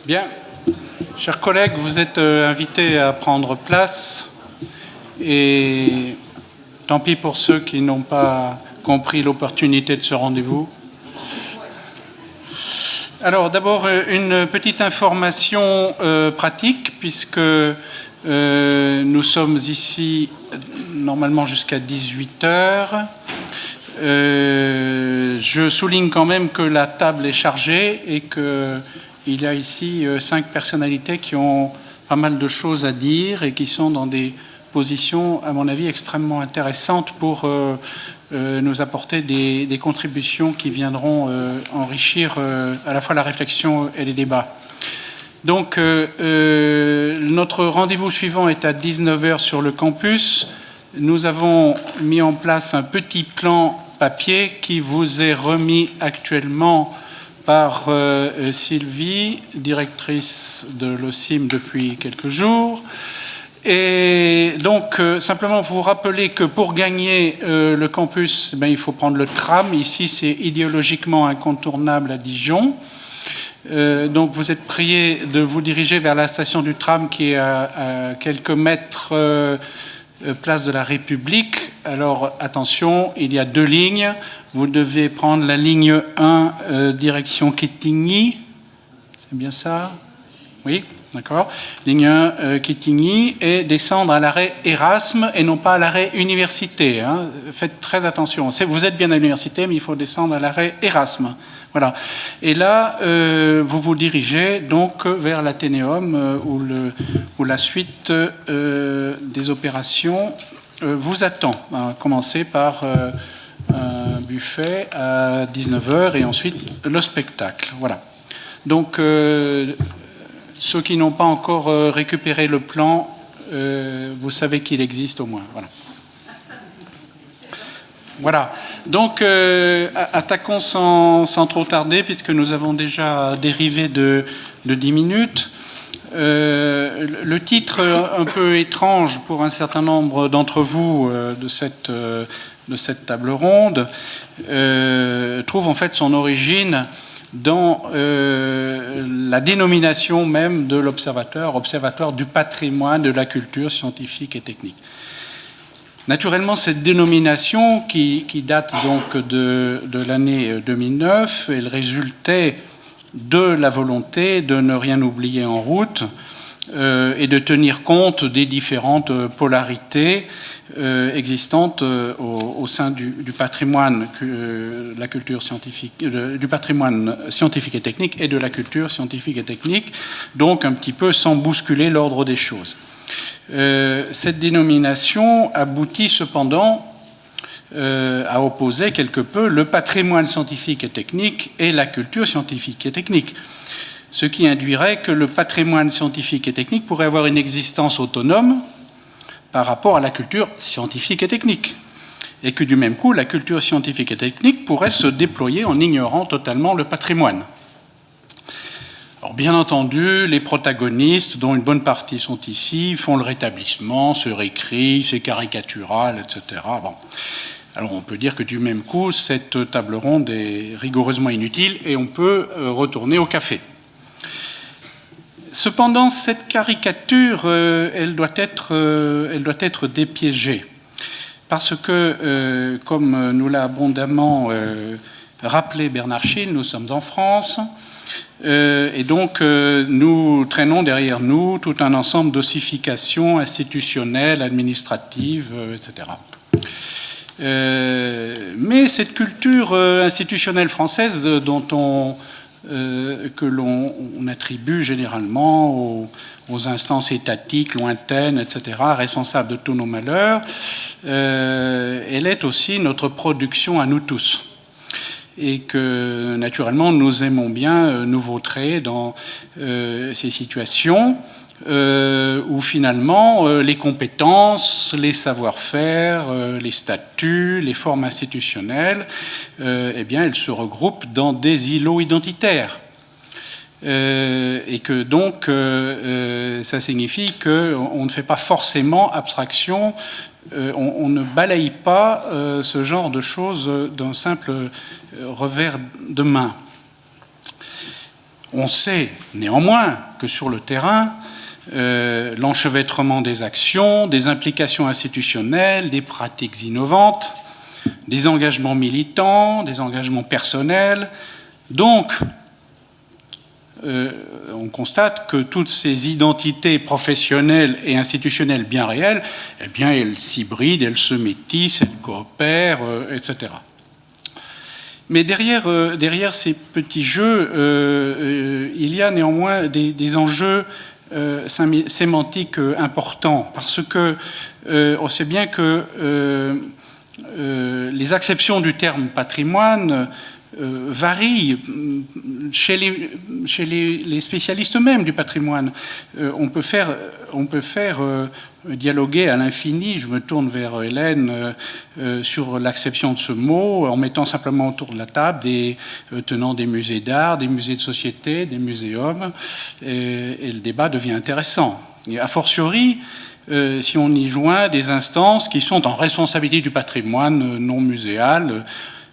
Bien, chers collègues, vous êtes invités à prendre place et tant pis pour ceux qui n'ont pas compris l'opportunité de ce rendez-vous. Alors d'abord, une petite information pratique puisque nous sommes ici normalement jusqu'à 18h. Je souligne quand même que la table est chargée et qu'il y a ici 5 personnalités qui ont pas mal de choses à dire et qui sont dans des positions, à mon avis, extrêmement intéressantes pour nous apporter des contributions qui viendront enrichir à la fois la réflexion et les débats. Donc, notre rendez-vous suivant est à 19h sur le campus. Nous avons mis en place un petit plan papier qui vous est remis actuellement par Sylvie, directrice de l'OSIM depuis quelques jours. Et donc, simplement vous rappeler que pour gagner le campus, il faut prendre le tram. Ici, c'est idéologiquement incontournable à Dijon. Donc, vous êtes priés de vous diriger vers la station du tram qui est à quelques mètres place de la République. Alors, attention, il y a 2 lignes. Vous devez prendre la ligne 1, direction Quetigny. C'est bien ça? Oui, d'accord. Ligne 1, Quetigny, et descendre à l'arrêt Erasme et non pas à l'arrêt Université. Hein. Faites très attention. Vous êtes bien à l'université, mais il faut descendre à l'arrêt Erasme. Voilà. Et là, vous vous dirigez donc vers l'Athénéum où la suite des opérations vous attend. On va commencer par un buffet à 19h et ensuite le spectacle. Voilà. Donc, ceux qui n'ont pas encore récupéré le plan, vous savez qu'il existe au moins. Voilà. Voilà. Donc, attaquons sans trop tarder, puisque nous avons déjà dérivé de 10 minutes. Le titre un peu étrange pour un certain nombre d'entre vous de cette table ronde trouve en fait son origine dans la dénomination même de l'observatoire, observatoire du patrimoine, de la culture scientifique et technique. Naturellement, cette dénomination, qui date donc de l'année 2009, elle résultait de la volonté de ne rien oublier en route et de tenir compte des différentes polarités existantes au sein du patrimoine, la culture scientifique, du patrimoine scientifique et technique et de la culture scientifique et technique, donc un petit peu sans bousculer l'ordre des choses. Cette dénomination aboutit cependant à opposer quelque peu le patrimoine scientifique et technique et la culture scientifique et technique, ce qui induirait que le patrimoine scientifique et technique pourrait avoir une existence autonome par rapport à la culture scientifique et technique, et que du même coup, la culture scientifique et technique pourrait se déployer en ignorant totalement le patrimoine. Alors, bien entendu, les protagonistes, dont une bonne partie sont ici, font le rétablissement, se récrient, c'est caricatural, etc. Bon. Alors, on peut dire que du même coup, cette table ronde est rigoureusement inutile et on peut retourner au café. Cependant, cette caricature, elle doit être dépiégée. Parce que, comme nous l'a abondamment rappelé Bernard Schill, nous sommes en France. Et donc, nous traînons derrière nous tout un ensemble d'ossifications institutionnelles, administratives, etc. Mais cette culture institutionnelle française que l'on attribue généralement aux instances étatiques, lointaines, etc., responsables de tous nos malheurs, elle est aussi notre production à nous tous. Et que, naturellement, nous aimons bien nous vautrer dans ces situations où, finalement, les compétences, les savoir-faire, les statuts, les formes institutionnelles, eh bien, elles se regroupent dans des îlots identitaires. Et que, donc, ça signifie qu'on ne fait pas forcément abstraction, on ne balaye pas ce genre de choses d'un simple revers de main. On sait néanmoins que sur le terrain, l'enchevêtrement des actions, des implications institutionnelles, des pratiques innovantes, des engagements militants, des engagements personnels. Donc, on constate que toutes ces identités professionnelles et institutionnelles bien réelles, eh bien, elles s'hybrident, elles se métissent, elles coopèrent, etc. Mais derrière ces petits jeux, il y a néanmoins des enjeux sémantiques importants, parce que on sait bien que les acceptions du terme patrimoine varient chez les spécialistes eux-mêmes du patrimoine. On peut faire dialoguer à l'infini, je me tourne vers Hélène, sur l'acception de ce mot, en mettant simplement autour de la table des tenants des musées d'art, des musées de société, des muséums, et le débat devient intéressant. Et a fortiori, si on y joint des instances qui sont en responsabilité du patrimoine non muséal,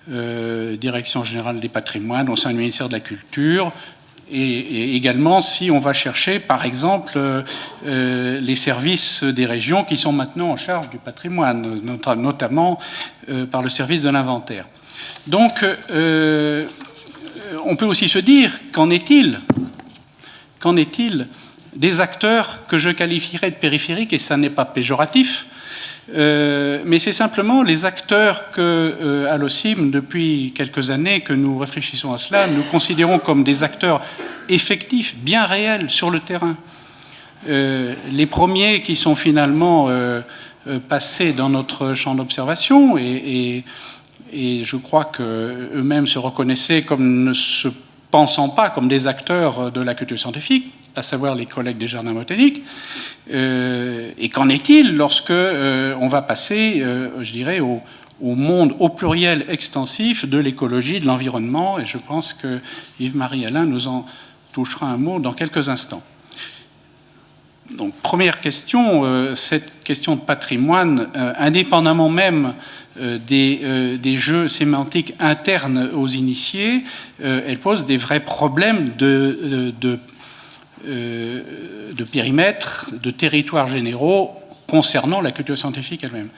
Direction générale des patrimoines au sein du ministère de la Culture, et également si on va chercher, par exemple, les services des régions qui sont maintenant en charge du patrimoine, notamment par le service de l'inventaire. Donc, on peut aussi se dire, qu'en est-il des acteurs que je qualifierais de périphériques, et ça n'est pas péjoratif, mais c'est simplement les acteurs que, à l'OCIM, depuis quelques années que nous réfléchissons à cela, nous considérons comme des acteurs effectifs, bien réels sur le terrain. Les premiers qui sont finalement passés dans notre champ d'observation, et je crois qu'eux-mêmes se reconnaissaient comme ne se pensant pas comme des acteurs de la culture scientifique, à savoir les collègues des Jardins botaniques. Et qu'en est-il lorsque on va passer, je dirais, au monde au pluriel extensif de l'écologie, de l'environnement, et je pense que Yves-Marie Alain nous en touchera un mot dans quelques instants. Donc, première question, cette question de patrimoine, indépendamment même des jeux sémantiques internes aux initiés, elle pose des vrais problèmes de périmètre, de territoires généraux concernant la culture scientifique elle-même.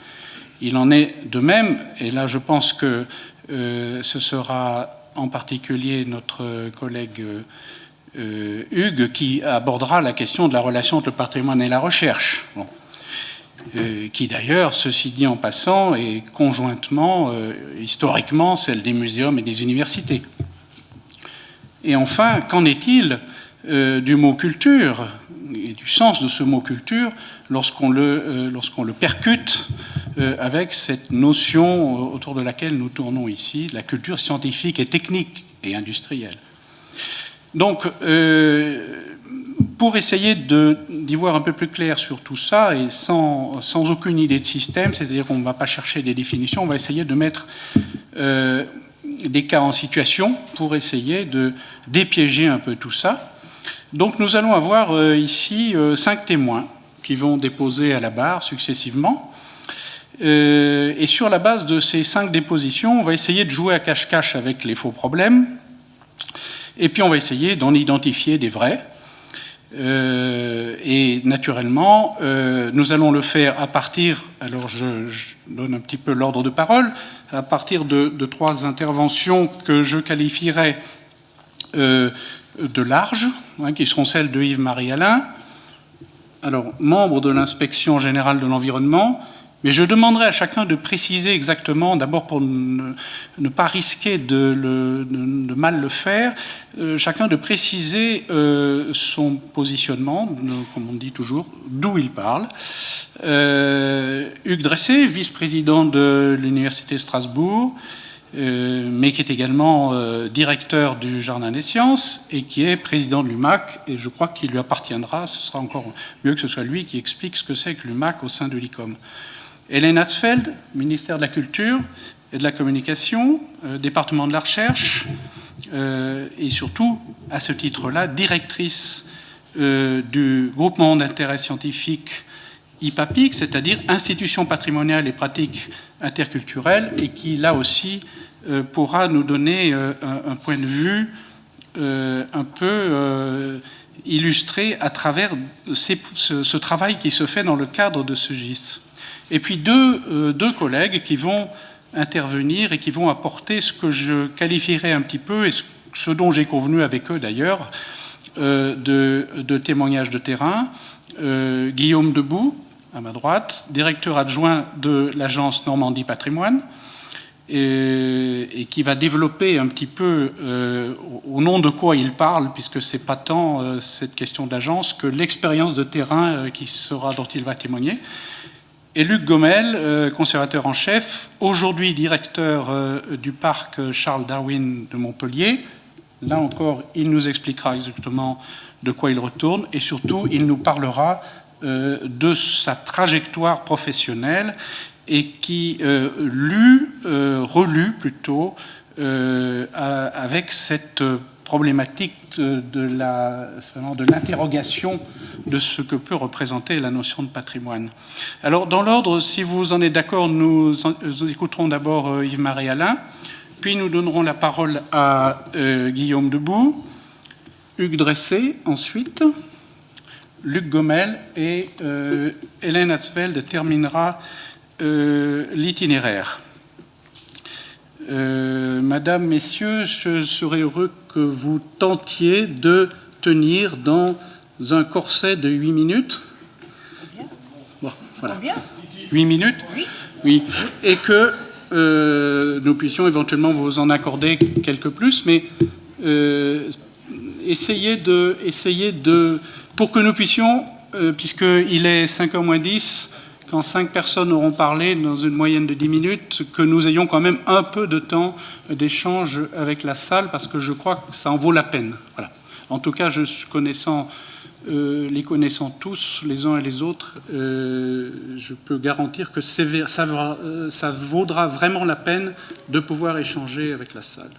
Il en est de même, et là je pense que ce sera en particulier notre collègue Hugues qui abordera la question de la relation entre le patrimoine et la recherche. Bon. Qui d'ailleurs, ceci dit en passant, est conjointement, historiquement, celle des muséums et des universités. Et enfin, qu'en est-il du mot culture et du sens de ce mot culture lorsqu'on le percute avec cette notion autour de laquelle nous tournons ici, la culture scientifique et technique et industrielle. Donc, pour essayer d'y voir un peu plus clair sur tout ça, et sans aucune idée de système, c'est-à-dire qu'on ne va pas chercher des définitions, on va essayer de mettre des cas en situation pour essayer de dépiéger un peu tout ça. Donc nous allons avoir ici 5 témoins qui vont déposer à la barre successivement. Et sur la base de ces 5 dépositions, on va essayer de jouer à cache-cache avec les faux problèmes. Et puis on va essayer d'en identifier des vrais. Et naturellement, nous allons le faire à partir, alors je donne un petit peu l'ordre de parole, à partir de 3 interventions que je qualifierais de larges, qui seront celles de Yves-Marie Alain, alors membre de l'inspection générale de l'environnement, mais je demanderai à chacun de préciser exactement, d'abord pour ne pas risquer de mal le faire, chacun de préciser son positionnement, comme on dit toujours, d'où il parle. Hugues Dressé, vice-président de l'Université de Strasbourg, mais qui est également directeur du Jardin des Sciences et qui est président de l'UMAC, et je crois qu'il lui appartiendra, ce sera encore mieux que ce soit lui qui explique ce que c'est que l'UMAC au sein de l'ICOM. Hélène Hatzfeld, ministère de la Culture et de la Communication, département de la Recherche, et surtout, à ce titre-là, directrice du groupement d'intérêt scientifique IPAPIC, c'est-à-dire Institution patrimoniale et pratiques interculturelles, et qui, là aussi, pourra nous donner un point de vue un peu illustrer à travers ce travail qui se fait dans le cadre de ce GIS. Et puis deux collègues qui vont intervenir et qui vont apporter ce que je qualifierais un petit peu, et ce dont j'ai convenu avec eux d'ailleurs, de témoignages de terrain. Guillaume Debout, à ma droite, directeur adjoint de l'agence Normandie Patrimoine, et qui va développer un petit peu au nom de quoi il parle, puisque c'est pas tant cette question d'agence que l'expérience de terrain dont il va témoigner. Et Luc Gommel, conservateur en chef, aujourd'hui directeur du parc Charles Darwin de Montpellier. Là encore, il nous expliquera exactement de quoi il retourne, et surtout, il nous parlera de sa trajectoire professionnelle, et qui relut plutôt avec cette problématique de l'interrogation de ce que peut représenter la notion de patrimoine. Alors, dans l'ordre, si vous en êtes d'accord, nous écouterons d'abord Yves-Marie Alain, puis nous donnerons la parole à Guillaume Debout, Hugues Dressé ensuite, Luc Gommel, et Hélène Hatzfeld terminera l'itinéraire. Madame, Messieurs, je serais heureux que vous tentiez de tenir dans un corset de 8 minutes. Bon, voilà. 8 minutes. Oui. Et que nous puissions éventuellement vous en accorder quelques plus, mais essayez de pour que nous puissions, puisqu'il est 5h moins 10, quand 5 personnes auront parlé dans une moyenne de 10 minutes, que nous ayons quand même un peu de temps d'échange avec la salle, parce que je crois que ça en vaut la peine. Voilà. En tout cas, les connaissant tous, les uns et les autres, je peux garantir que ça vaudra vraiment la peine de pouvoir échanger avec la salle.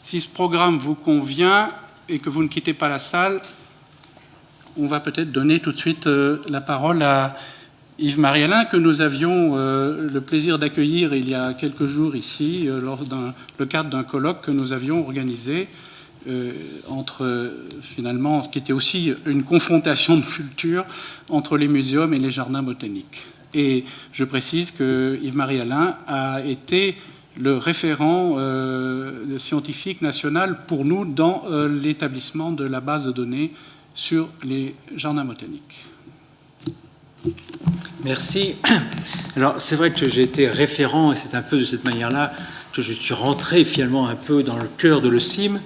Si ce programme vous convient et que vous ne quittez pas la salle, on va peut-être donner tout de suite la parole à Yves-Marie Alain, que nous avions le plaisir d'accueillir il y a quelques jours ici, lors le cadre d'un colloque que nous avions organisé, qui était aussi une confrontation de culture entre les muséums et les jardins botaniques. Et je précise que Yves-Marie Alain a été le référent scientifique national pour nous dans l'établissement de la base de données sur les jardins botaniques. Merci. Alors, c'est vrai que j'ai été référent, et c'est un peu de cette manière-là que je suis rentré finalement un peu dans le cœur de l'OCIM,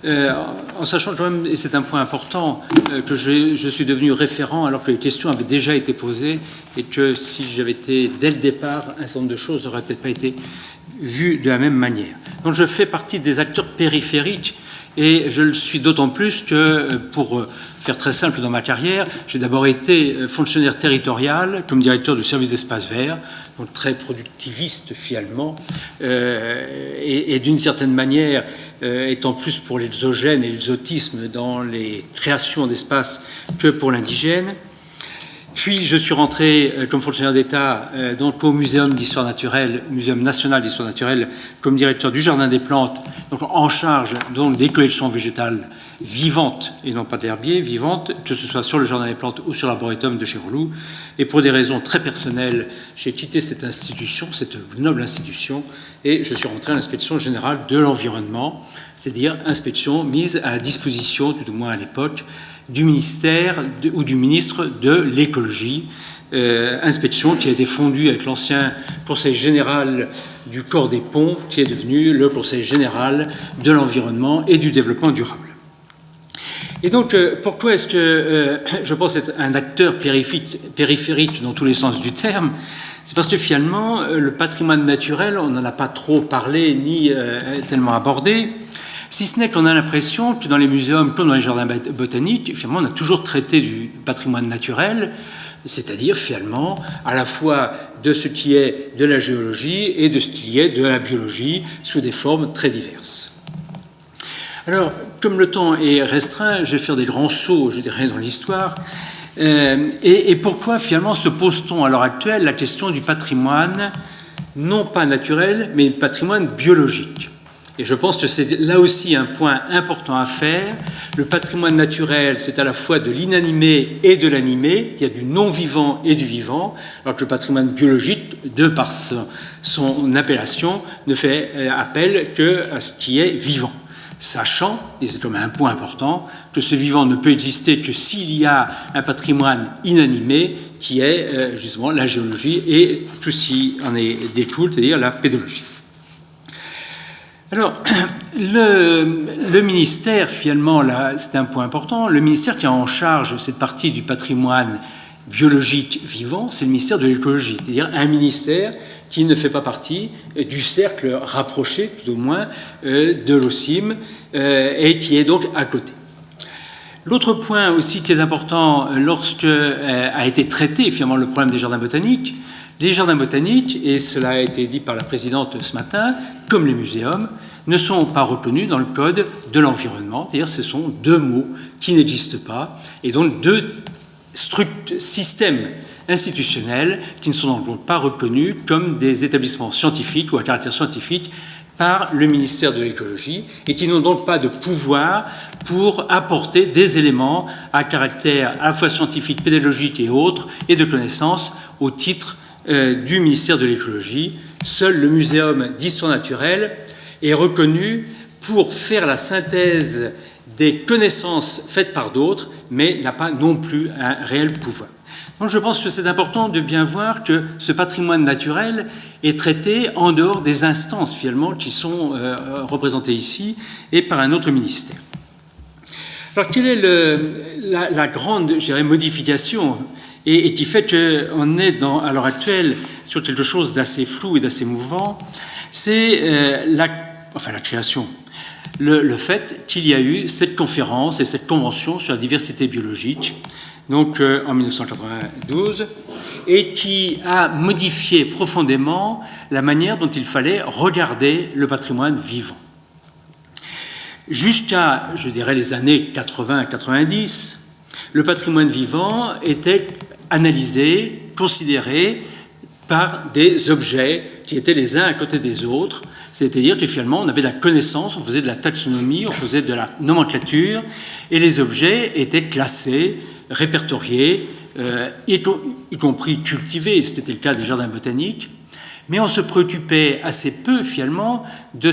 en sachant quand même, et c'est un point important, que je suis devenu référent alors que les questions avaient déjà été posées, et que si j'avais été dès le départ, un certain nombre de choses n'auraient peut-être pas été vues de la même manière. Donc je fais partie des acteurs périphériques. Et je le suis d'autant plus que, pour faire très simple dans ma carrière, j'ai d'abord été fonctionnaire territorial comme directeur du service d'espace vert, donc très productiviste finalement, et d'une certaine manière étant plus pour l'exogène et l'exotisme dans les créations d'espace que pour l'indigène. Puis je suis rentré comme fonctionnaire d'État donc au Muséum d'histoire naturelle, Muséum national d'histoire naturelle, comme directeur du Jardin des plantes, donc en charge donc des collections végétales vivantes et non pas d'herbiers, vivantes, que ce soit sur le Jardin des plantes ou sur l'Arboretum de Chéreauloux. Et pour des raisons très personnelles, j'ai quitté cette institution, cette noble institution, et je suis rentré à l'inspection générale de l'environnement, c'est-à-dire inspection mise à la disposition, tout au moins à l'époque, du ministère ou du ministre de l'écologie, inspection qui a été fondue avec l'ancien conseil général du corps des ponts, qui est devenu le conseil général de l'environnement et du développement durable. Et donc, pourquoi est-ce que je pense être un acteur périphérique dans tous les sens du terme? C'est parce que finalement, le patrimoine naturel, on n'en a pas trop parlé ni tellement abordé, si ce n'est qu'on a l'impression que dans les muséums comme dans les jardins botaniques, finalement, on a toujours traité du patrimoine naturel, c'est-à-dire finalement à la fois de ce qui est de la géologie et de ce qui est de la biologie sous des formes très diverses. Alors, comme le temps est restreint, je vais faire des grands sauts, je dirais, dans l'histoire. Et pourquoi finalement se pose-t-on à l'heure actuelle la question du patrimoine, non pas naturel, mais patrimoine biologique? Et je pense que c'est là aussi un point important à faire. Le patrimoine naturel, c'est à la fois de l'inanimé et de l'animé, il y a du non-vivant et du vivant, alors que le patrimoine biologique, de par son appellation, ne fait appel qu'à ce qui est vivant. Sachant, et c'est comme un point important, que ce vivant ne peut exister que s'il y a un patrimoine inanimé qui est justement la géologie et tout ce qui en est découle, c'est-à-dire la pédologie. Alors, le ministère, finalement, là, c'est un point important, le ministère qui a en charge cette partie du patrimoine biologique vivant, c'est le ministère de l'écologie, c'est-à-dire un ministère qui ne fait pas partie du cercle rapproché, tout au moins, de l'OCIM, et qui est donc à côté. L'autre point aussi qui est important lorsque a été traité, finalement, le problème des jardins botaniques, les jardins botaniques, et cela a été dit par la présidente ce matin, comme les muséums, ne sont pas reconnus dans le Code de l'environnement, c'est-à-dire ce sont deux mots qui n'existent pas, et donc deux systèmes institutionnels qui ne sont donc pas reconnus comme des établissements scientifiques ou à caractère scientifique par le ministère de l'écologie et qui n'ont donc pas de pouvoir pour apporter des éléments à caractère à la fois scientifique, pédagogique et autres et de connaissances au titre du ministère de l'écologie. Seul le Muséum d'histoire naturelle est reconnu pour faire la synthèse des connaissances faites par d'autres, mais n'a pas non plus un réel pouvoir. Donc je pense que c'est important de bien voir que ce patrimoine naturel est traité en dehors des instances finalement qui sont représentées ici et par un autre ministère. Alors quelle est la grande, je dirais, modification et qui fait qu'on est à l'heure actuelle sur quelque chose d'assez flou et d'assez mouvant, c'est la création. Le fait qu'il y a eu cette conférence et cette convention sur la diversité biologique, donc en 1992, et qui a modifié profondément la manière dont il fallait regarder le patrimoine vivant. Jusqu'à, je dirais, les années 80-90, le patrimoine vivant était analysé, considéré par des objets qui étaient les uns à côté des autres, c'est-à-dire que finalement on avait de la connaissance, on faisait de la taxonomie, on faisait de la nomenclature, et les objets étaient classés, répertoriés, y compris cultivés, c'était le cas des jardins botaniques, mais on se préoccupait assez peu finalement du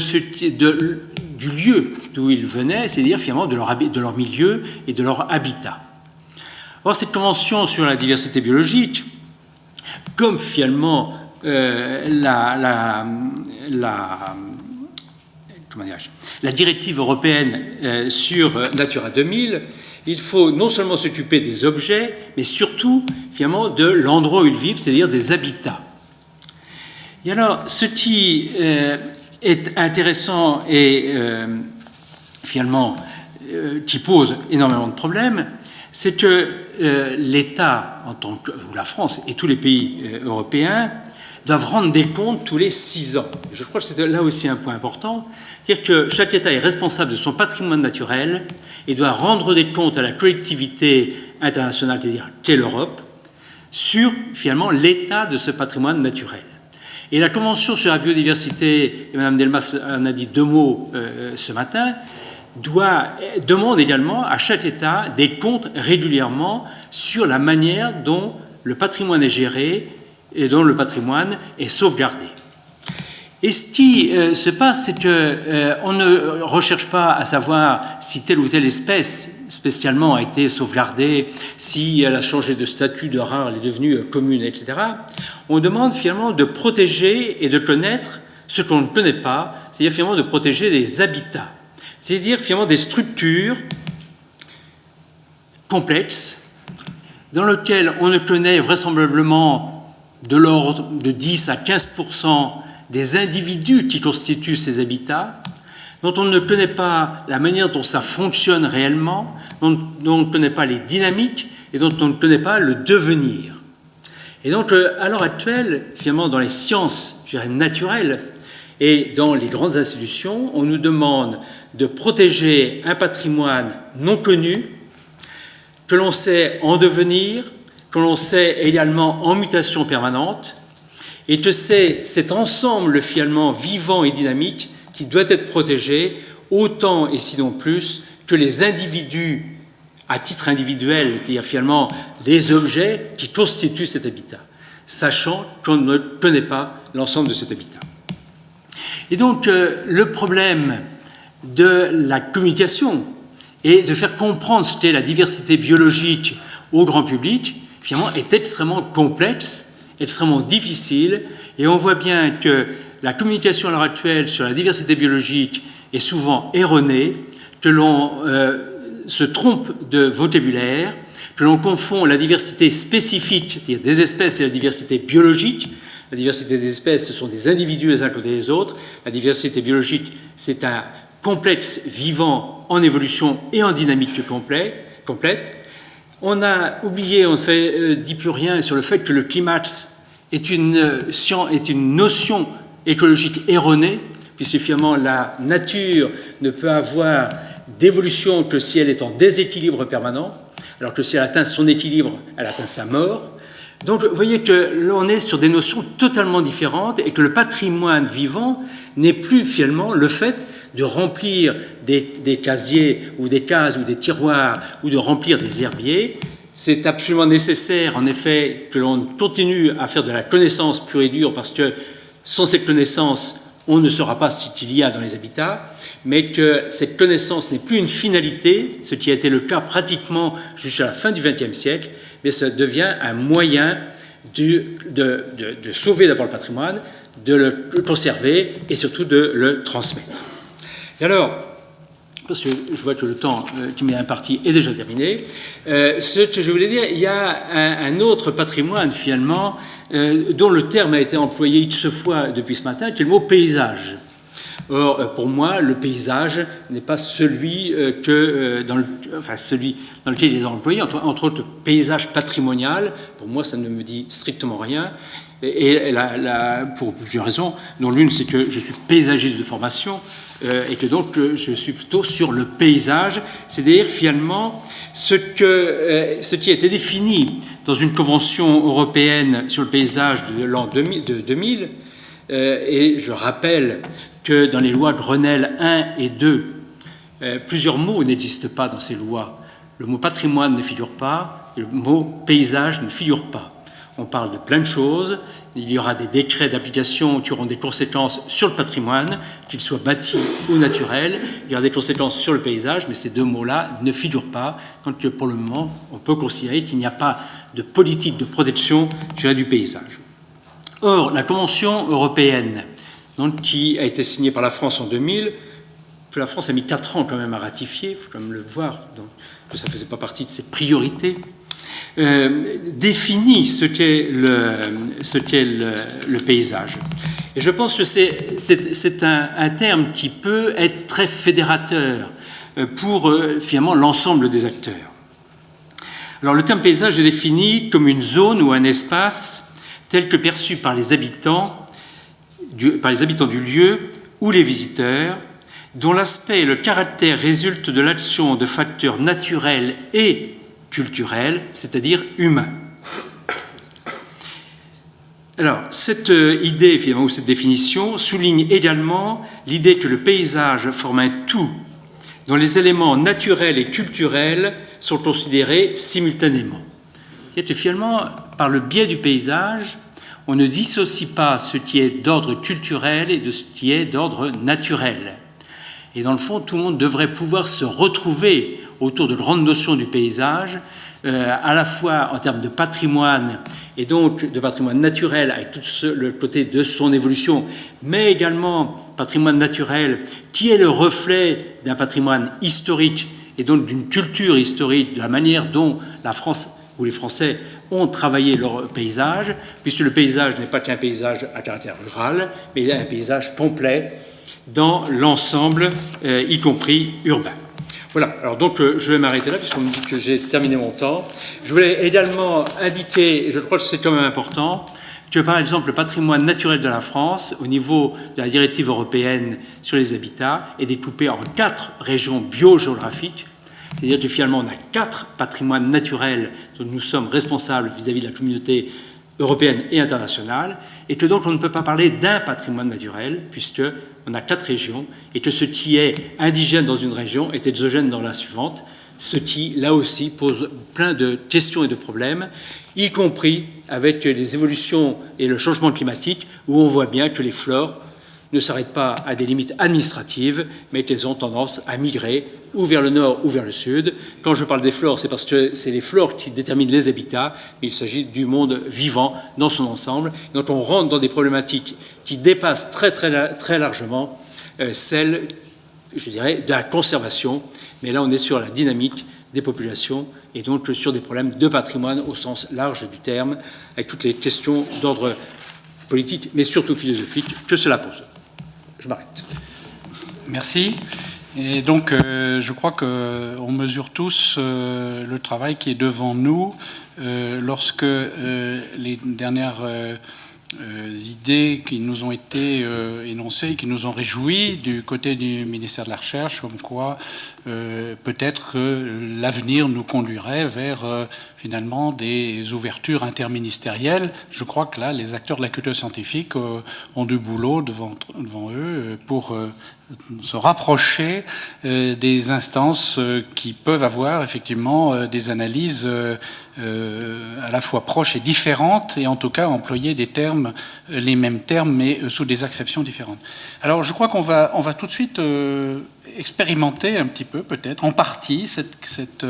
lieu d'où ils venaient, c'est-à-dire finalement de leur milieu et de leur habitat. Or, cette convention sur la diversité biologique, comme finalement la directive européenne sur Natura 2000, il faut non seulement s'occuper des objets, mais surtout finalement de l'endroit où ils vivent, c'est-à-dire des habitats. Et alors, ce qui est intéressant et finalement qui pose énormément de problèmes, c'est que l'État, ou la France et tous les pays européens, doivent rendre des comptes tous les 6 ans. Je crois que c'est là aussi un point important, c'est-à-dire que chaque État est responsable de son patrimoine naturel et doit rendre des comptes à la collectivité internationale, c'est-à-dire qu'est l'Europe, sur finalement l'état de ce patrimoine naturel. Et la Convention sur la biodiversité, et Mme Delmas en a dit 2 mots ce matin, demande également à chaque État des comptes régulièrement sur la manière dont le patrimoine est géré et dont le patrimoine est sauvegardé. Et ce qui se passe, c'est qu'on ne recherche pas à savoir si telle ou telle espèce spécialement a été sauvegardée, si elle a changé de statut de rare, elle est devenue commune, etc. On demande finalement de protéger et de connaître ce qu'on ne connaît pas, c'est-à-dire finalement de protéger des habitats, c'est-à-dire finalement des structures complexes dans lesquelles on ne connaît vraisemblablement de l'ordre de 10 à 15% des individus qui constituent ces habitats, dont on ne connaît pas la manière dont ça fonctionne réellement, dont on ne connaît pas les dynamiques et dont on ne connaît pas le devenir. Et donc, à l'heure actuelle, finalement, dans les sciences, je dirais, naturelles et dans les grandes institutions, on nous demande de protéger un patrimoine non connu, que l'on sait en devenir, que l'on sait également en mutation permanente, et que c'est cet ensemble finalement vivant et dynamique qui doit être protégé autant et sinon plus que les individus à titre individuel, c'est-à-dire finalement les objets qui constituent cet habitat, sachant qu'on ne connaît pas l'ensemble de cet habitat. Et donc le problème de la communication et de faire comprendre ce qu'est la diversité biologique au grand public, finalement, est extrêmement complexe, extrêmement difficile, et on voit bien que la communication à l'heure actuelle sur la diversité biologique est souvent erronée, que l'on se trompe de vocabulaire, que l'on confond la diversité spécifique, c'est-à-dire des espèces, et la diversité biologique. La diversité des espèces, ce sont des individus les uns à côté des autres. La diversité biologique, c'est un complexe vivant en évolution et en dynamique complète. On a oublié, on ne dit plus rien sur le fait que le climat est une notion écologique erronée, puisque finalement la nature ne peut avoir d'évolution que si elle est en déséquilibre permanent, alors que si elle atteint son équilibre, elle atteint sa mort. Donc vous voyez que l'on est sur des notions totalement différentes et que le patrimoine vivant n'est plus finalement le fait de remplir des casiers ou des cases ou des tiroirs ou de remplir des herbiers. C'est absolument nécessaire, en effet, que l'on continue à faire de la connaissance pure et dure parce que sans cette connaissance, on ne saura pas ce qu'il y a dans les habitats, mais que cette connaissance n'est plus une finalité, ce qui a été le cas pratiquement jusqu'à la fin du XXe siècle, mais ça devient un moyen de sauver d'abord le patrimoine, de le conserver et surtout de le transmettre. Et alors, parce que je vois que le temps qui m'est imparti est déjà terminé, ce que je voulais dire, il y a un autre patrimoine finalement dont le terme a été employé X fois depuis ce matin, qui est le mot paysage. Or, pour moi, le paysage n'est pas celui, celui dans lequel il est employé, entre autres paysage patrimonial. Pour moi, ça ne me dit strictement rien. Et pour plusieurs raisons, dont l'une, c'est que je suis paysagiste de formation et que donc je suis plutôt sur le paysage, c'est-à-dire finalement ce qui a été défini dans une convention européenne sur le paysage de l'an 2000, et je rappelle que dans les lois Grenelle 1 et 2, plusieurs mots n'existent pas dans ces lois. Le mot patrimoine ne figure pas et le mot paysage ne figure pas. On parle de plein de choses. Il y aura des décrets d'application qui auront des conséquences sur le patrimoine, qu'il soit bâti ou naturel. Il y aura des conséquences sur le paysage, mais ces deux mots-là ne figurent pas. Donc pour le moment, on peut considérer qu'il n'y a pas de politique de protection du paysage. Or, la Convention européenne, donc, qui a été signée par la France en 2000, que la France a mis 4 ans quand même à ratifier, il faut quand même le voir, donc, que ça ne faisait pas partie de ses priorités, définit ce qu'est le paysage. Et je pense que c'est un terme qui peut être très fédérateur pour finalement l'ensemble des acteurs. Alors le terme paysage est défini comme une zone ou un espace tel que perçu par les habitants du lieu ou les visiteurs, dont l'aspect et le caractère résultent de l'action de facteurs naturels et culturels, c'est-à-dire humains. Alors, cette idée, finalement, ou cette définition, souligne également l'idée que le paysage forme un tout, dont les éléments naturels et culturels sont considérés simultanément. C'est-à-dire que finalement, par le biais du paysage, on ne dissocie pas ce qui est d'ordre culturel et de ce qui est d'ordre naturel. Et dans le fond, tout le monde devrait pouvoir se retrouver autour de grandes notions du paysage, à la fois en termes de patrimoine, et donc de patrimoine naturel avec tout le côté de son évolution, mais également patrimoine naturel qui est le reflet d'un patrimoine historique et donc d'une culture historique, de la manière dont la France ou les Français ont travaillé leur paysage, puisque le paysage n'est pas qu'un paysage à caractère rural, mais un paysage complet dans l'ensemble, y compris urbain. Voilà, alors donc je vais m'arrêter là, puisqu'on me dit que j'ai terminé mon temps. Je voulais également indiquer, et je crois que c'est quand même important, que par exemple le patrimoine naturel de la France, au niveau de la directive européenne sur les habitats, est découpé en 4 régions biogéographiques. C'est-à-dire que finalement on a 4 patrimoines naturels dont nous sommes responsables vis-à-vis de la communauté européenne et internationale, et que donc on ne peut pas parler d'un patrimoine naturel, puisqu'on a 4 régions, et que ce qui est indigène dans une région est exogène dans la suivante, ce qui, là aussi, pose plein de questions et de problèmes, y compris avec les évolutions et le changement climatique, où on voit bien que les flores ne s'arrêtent pas à des limites administratives, mais qu'elles ont tendance à migrer ou vers le nord ou vers le sud. Quand je parle des flores, c'est parce que c'est les flores qui déterminent les habitats, mais il s'agit du monde vivant dans son ensemble. Donc on rentre dans des problématiques qui dépassent très largement celles, je dirais, de la conservation, mais là on est sur la dynamique des populations et donc sur des problèmes de patrimoine au sens large du terme, avec toutes les questions d'ordre politique, mais surtout philosophique, que cela pose. Je m'arrête. Merci. Et donc, je crois qu'on mesure tous le travail qui est devant nous lorsque les dernières idées qui nous ont été énoncées, qui nous ont réjouis du côté du ministère de la Recherche, comme quoi peut-être que l'avenir nous conduirait vers finalement des ouvertures interministérielles. Je crois que là, les acteurs de la culture scientifique ont du boulot devant eux pour se rapprocher des instances qui peuvent avoir effectivement des analyses à la fois proches et différentes, et en tout cas employer des termes, les mêmes termes, mais sous des acceptions différentes. Alors je crois qu'on va tout de suite expérimenter un petit peu, peut-être, en partie, cette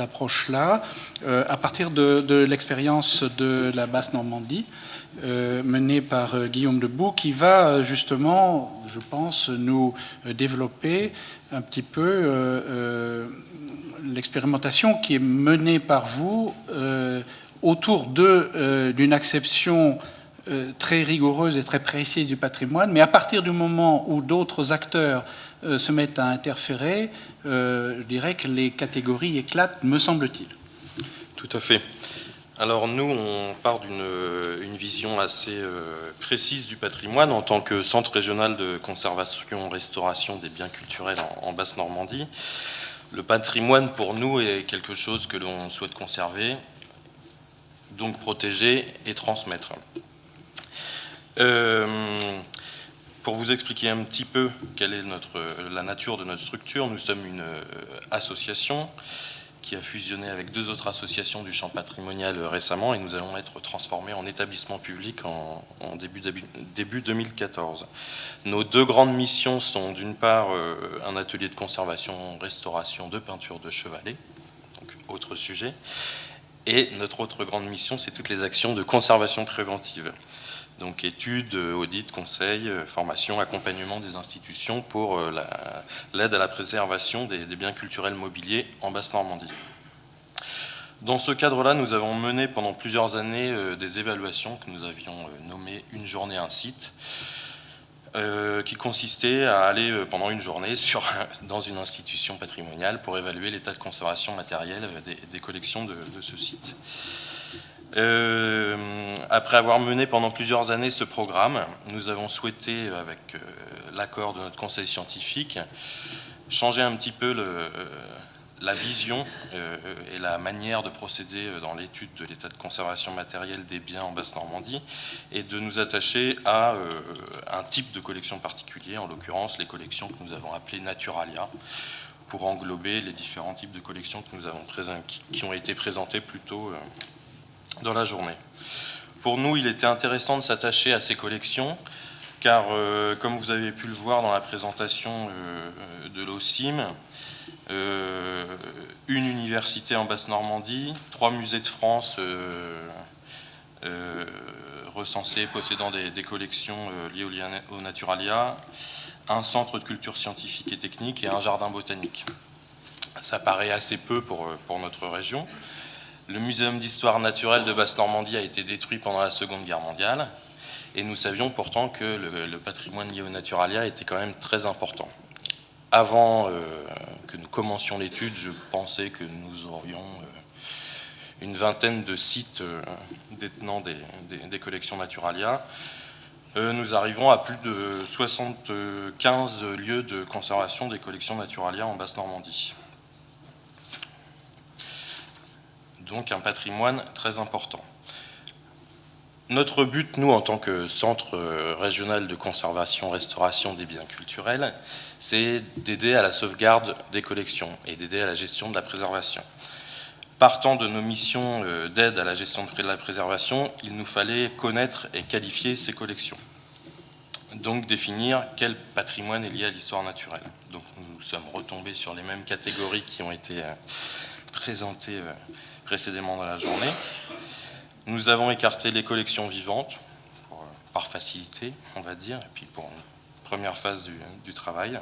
approche-là, à partir de l'expérience de la Basse-Normandie, menée par Guillaume Debout, qui va justement, je pense, nous développer un petit peu l'expérimentation qui est menée par vous autour d'une acception très rigoureuse et très précise du patrimoine, mais à partir du moment où d'autres acteurs se mettent à interférer, je dirais que les catégories éclatent, me semble-t-il. Tout à fait. Alors nous, on part d'une vision assez précise du patrimoine en tant que centre régional de conservation-restauration des biens culturels en Basse-Normandie. Le patrimoine, pour nous, est quelque chose que l'on souhaite conserver, donc protéger et transmettre. Pour vous expliquer un petit peu quelle est la nature de notre structure, nous sommes une association qui a fusionné avec 2 autres associations du champ patrimonial récemment, et nous allons être transformés en établissement public en début 2014. Nos 2 grandes missions sont d'une part un atelier de conservation-restauration de peinture de chevalet, donc autre sujet, et notre autre grande mission, c'est toutes les actions de conservation préventive. Donc études, audits, conseils, formation, accompagnement des institutions pour l'aide à la préservation des biens culturels mobiliers en Basse-Normandie. Dans ce cadre-là, nous avons mené pendant plusieurs années des évaluations que nous avions nommées « Une journée, un site », qui consistait à aller pendant une journée dans une institution patrimoniale pour évaluer l'état de conservation matérielle des collections de ce site. Après avoir mené pendant plusieurs années ce programme, nous avons souhaité, avec l'accord de notre conseil scientifique, changer un petit peu la vision et la manière de procéder dans l'étude de l'état de conservation matérielle des biens en Basse-Normandie, et de nous attacher à un type de collection particulier, en l'occurrence les collections que nous avons appelées Naturalia, pour englober les différents types de collections que nous avons qui ont été présentées plus tôt dans la journée. Pour nous, il était intéressant de s'attacher à ces collections, car comme vous avez pu le voir dans la présentation de l'OCIM, une université en Basse-Normandie, 3 musées de France recensés possédant des collections liées au Naturalia, un centre de culture scientifique et technique et un jardin botanique. Ça paraît assez peu pour notre région. Le Muséum d'histoire naturelle de Basse-Normandie a été détruit pendant la Seconde Guerre mondiale, et nous savions pourtant que le patrimoine lié au Naturalia était quand même très important. Avant que nous commencions l'étude, je pensais que nous aurions une vingtaine de sites détenant des collections Naturalia. Nous arrivons à plus de 75 lieux de conservation des collections Naturalia en Basse-Normandie. Donc un patrimoine très important. Notre but, nous, en tant que centre régional de conservation-restauration des biens culturels, c'est d'aider à la sauvegarde des collections et d'aider à la gestion de la préservation. Partant de nos missions d'aide à la gestion de la préservation, il nous fallait connaître et qualifier ces collections. Donc définir quel patrimoine est lié à l'histoire naturelle. Donc nous sommes retombés sur les mêmes catégories qui ont été présentées précédemment dans la journée. Nous avons écarté les collections vivantes, par facilité, on va dire, et puis pour une première phase du travail.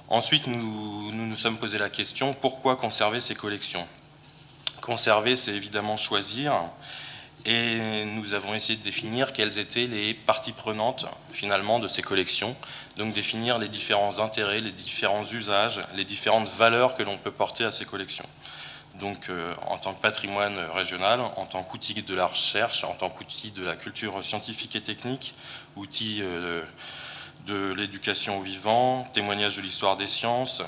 Ensuite, nous sommes posé la question, pourquoi conserver ces collections? Conserver, c'est évidemment choisir, et nous avons essayé de définir quelles étaient les parties prenantes, finalement, de ces collections. Donc définir les différents intérêts, les différents usages, les différentes valeurs que l'on peut porter à ces collections. Donc en tant que patrimoine régional, en tant qu'outil de la recherche, en tant qu'outil de la culture scientifique et technique, outil de l'éducation au vivant, témoignage de l'histoire des sciences,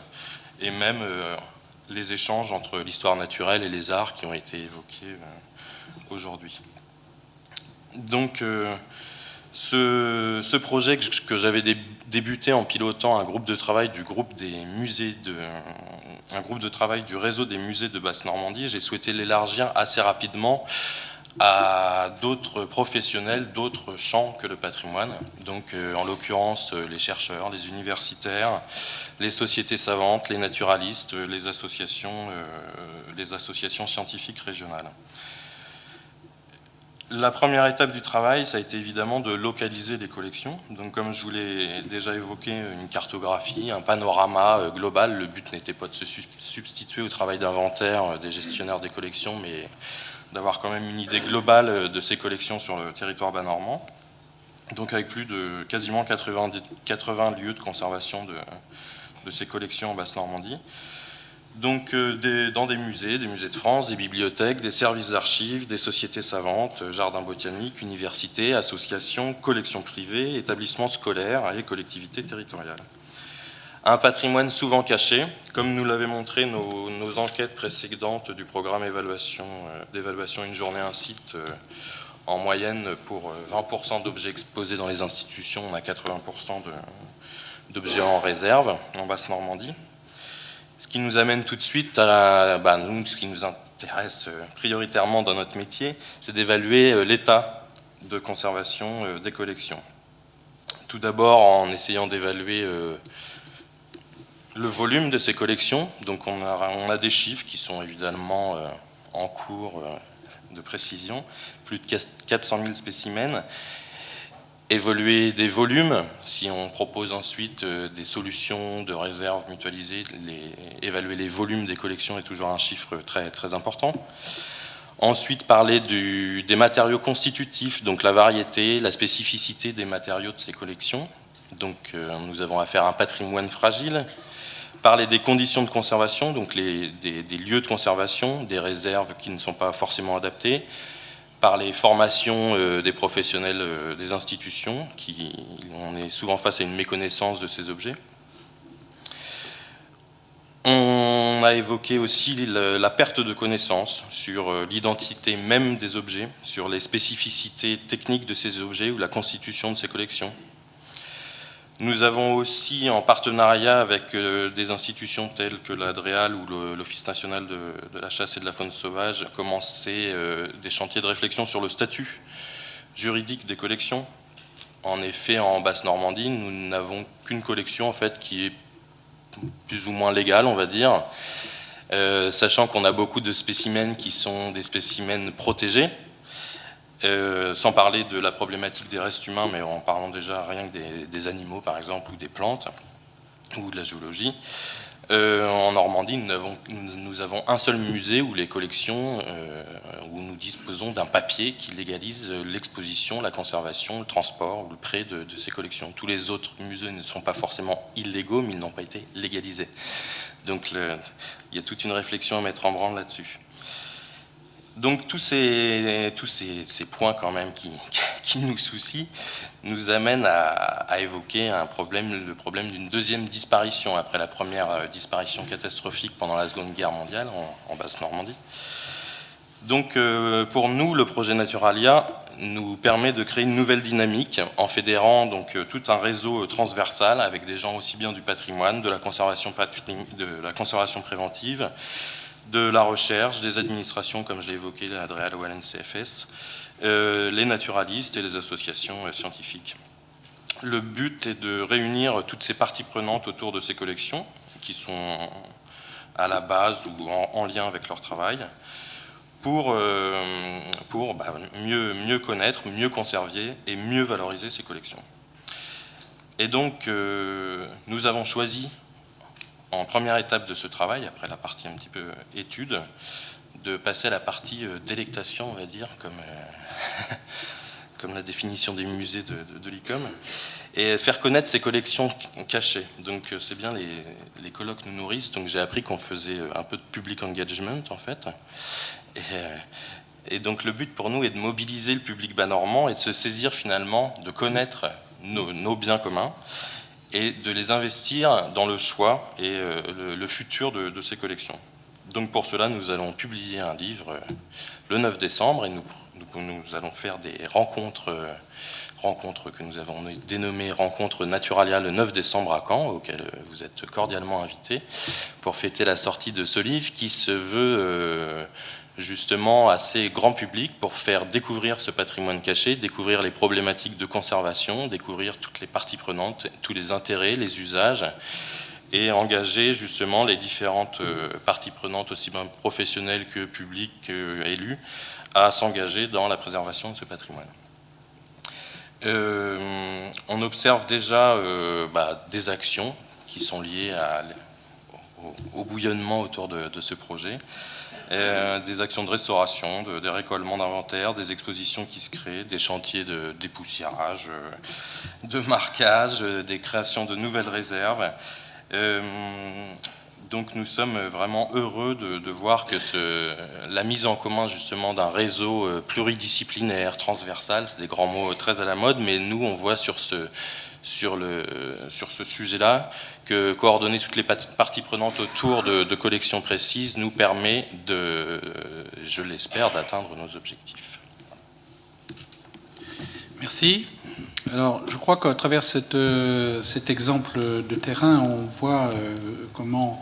et même les échanges entre l'histoire naturelle et les arts qui ont été évoqués aujourd'hui. Donc ce projet que j'avais débuté en pilotant un groupe de travail du groupe des musées un groupe de travail du réseau des musées de Basse-Normandie, j'ai souhaité l'élargir assez rapidement à d'autres professionnels, d'autres champs que le patrimoine. Donc en l'occurrence les chercheurs, les universitaires, les sociétés savantes, les naturalistes, les associations scientifiques régionales. La première étape du travail, ça a été évidemment de localiser les collections. Donc comme je vous l'ai déjà évoqué, une cartographie, un panorama global. Le but n'était pas de se substituer au travail d'inventaire des gestionnaires des collections, mais d'avoir quand même une idée globale de ces collections sur le territoire bas-normand. Donc avec plus de quasiment 80 lieux de conservation de ces collections en Basse-Normandie. Donc dans des musées de France, des bibliothèques, des services d'archives, des sociétés savantes, jardins botaniques, universités, associations, collections privées, établissements scolaires et collectivités territoriales. Un patrimoine souvent caché, comme nous l'avaient montré nos enquêtes précédentes du programme d'évaluation Une journée, un site. En moyenne, pour 20% d'objets exposés dans les institutions, on a 80% d'objets en réserve en Basse-Normandie. Ce qui nous amène tout de suite à nous, ce qui nous intéresse prioritairement dans notre métier, c'est d'évaluer l'état de conservation des collections. Tout d'abord en essayant d'évaluer le volume de ces collections. Donc on a des chiffres qui sont évidemment en cours de précision, plus de 400 000 spécimens. Évoluer des volumes, si on propose ensuite des solutions de réserve mutualisées, évaluer les volumes des collections est toujours un chiffre très, très important. Ensuite, parler des matériaux constitutifs, donc la variété, la spécificité des matériaux de ces collections. Donc nous avons affaire à un patrimoine fragile. Parler des conditions de conservation, donc des lieux de conservation, des réserves qui ne sont pas forcément adaptées. Par les formations des professionnels des institutions, on est souvent face à une méconnaissance de ces objets. On a évoqué aussi la perte de connaissance sur l'identité même des objets, sur les spécificités techniques de ces objets ou la constitution de ces collections. Nous avons aussi, en partenariat avec des institutions telles que l'ADREAL ou l'Office national de la chasse et de la faune sauvage, commencé des chantiers de réflexion sur le statut juridique des collections. En effet, en Basse-Normandie, nous n'avons qu'une collection en fait, qui est plus ou moins légale, on va dire, sachant qu'on a beaucoup de spécimens qui sont des spécimens protégés. Sans parler de la problématique des restes humains, mais en parlant déjà rien que des animaux, par exemple, ou des plantes, ou de la zoologie. En Normandie, nous avons un seul musée où les collections, où nous disposons d'un papier qui légalise l'exposition, la conservation, le transport ou le prêt de ces collections. Tous les autres musées ne sont pas forcément illégaux, mais ils n'ont pas été légalisés. Donc il y a toute une réflexion à mettre en branle là-dessus. Donc tous ces points quand même qui nous soucient nous amènent à évoquer le problème d'une deuxième disparition après la première disparition catastrophique pendant la Seconde Guerre mondiale en Basse-Normandie. Donc pour nous, le projet Naturalia nous permet de créer une nouvelle dynamique en fédérant donc tout un réseau transversal avec des gens aussi bien du patrimoine, de la conservation préventive, de la recherche, des administrations, comme je l'ai évoqué, l'ADREAL ou l'NCFS, les naturalistes et les associations scientifiques. Le but est de réunir toutes ces parties prenantes autour de ces collections, qui sont à la base ou en lien avec leur travail, pour mieux connaître, mieux conserver et mieux valoriser ces collections. Et donc, nous avons choisi, en première étape de ce travail, après la partie un petit peu étude, de passer à la partie délectation, on va dire, comme la définition des musées de l'ICOM, et faire connaître ces collections cachées. Donc c'est bien, les colloques nous nourrissent, donc j'ai appris qu'on faisait un peu de public engagement, en fait. Et donc le but pour nous est de mobiliser le public bas-normand et de se saisir finalement, de connaître nos biens communs, et de les investir dans le choix et le futur de ces collections. Donc pour cela, nous allons publier un livre le 9 décembre et nous allons faire des rencontres que nous avons dénommées Rencontres Naturalia le 9 décembre à Caen, auxquelles vous êtes cordialement invités pour fêter la sortie de ce livre qui se veut justement assez grand public pour faire découvrir ce patrimoine caché, découvrir les problématiques de conservation, découvrir toutes les parties prenantes, tous les intérêts, les usages, et engager justement les différentes parties prenantes, aussi bien professionnelles que publiques, que élues, à s'engager dans la préservation de ce patrimoine. On observe déjà des actions qui sont liées au bouillonnement autour de ce projet. Des actions de restauration, des récollements d'inventaire, des expositions qui se créent, des chantiers de dépoussiérage, de marquage, des créations de nouvelles réserves. Donc nous sommes vraiment heureux de voir que la mise en commun justement d'un réseau pluridisciplinaire, transversal, c'est des grands mots très à la mode, mais nous on voit sur ce sujet-là que coordonner toutes les parties prenantes autour de collections précises nous permet je l'espère, d'atteindre nos objectifs. Merci. Alors, je crois qu'à travers cet exemple de terrain, on voit comment,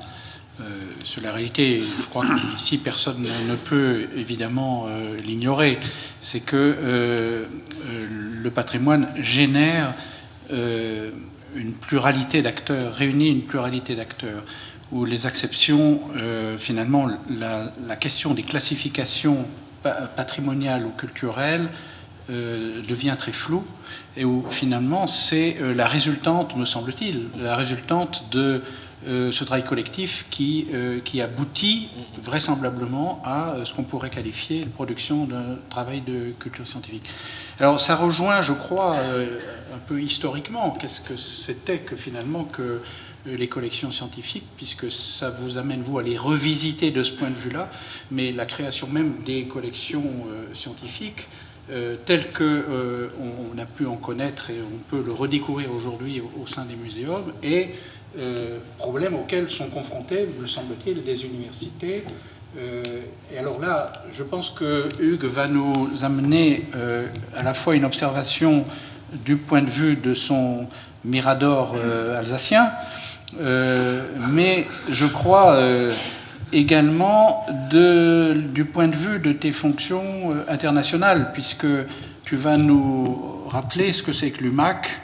sur la réalité, je crois qu'ici personne ne peut évidemment l'ignorer, c'est que le patrimoine génère une pluralité d'acteurs, réunit une pluralité d'acteurs, où les acceptions, finalement, la question des classifications patrimoniales ou culturelles devient très floue, et où finalement c'est la résultante, me semble-t-il, la résultante de ce travail collectif qui aboutit vraisemblablement à ce qu'on pourrait qualifier de production d'un travail de culture scientifique. Alors ça rejoint, je crois, un peu historiquement, qu'est-ce que c'était que finalement que les collections scientifiques, puisque ça vous amène, vous, à les revisiter de ce point de vue-là, mais la création même des collections scientifiques, tel qu'on a pu en connaître et on peut le redécouvrir aujourd'hui au sein des muséums, et problèmes auxquels sont confrontés, me semble-t-il, les universités. Et alors là, je pense que Hugues va nous amener à la fois une observation du point de vue de son mirador alsacien, mais je crois également du point de vue de tes fonctions internationales, puisque tu vas nous rappeler ce que c'est que l'UMAC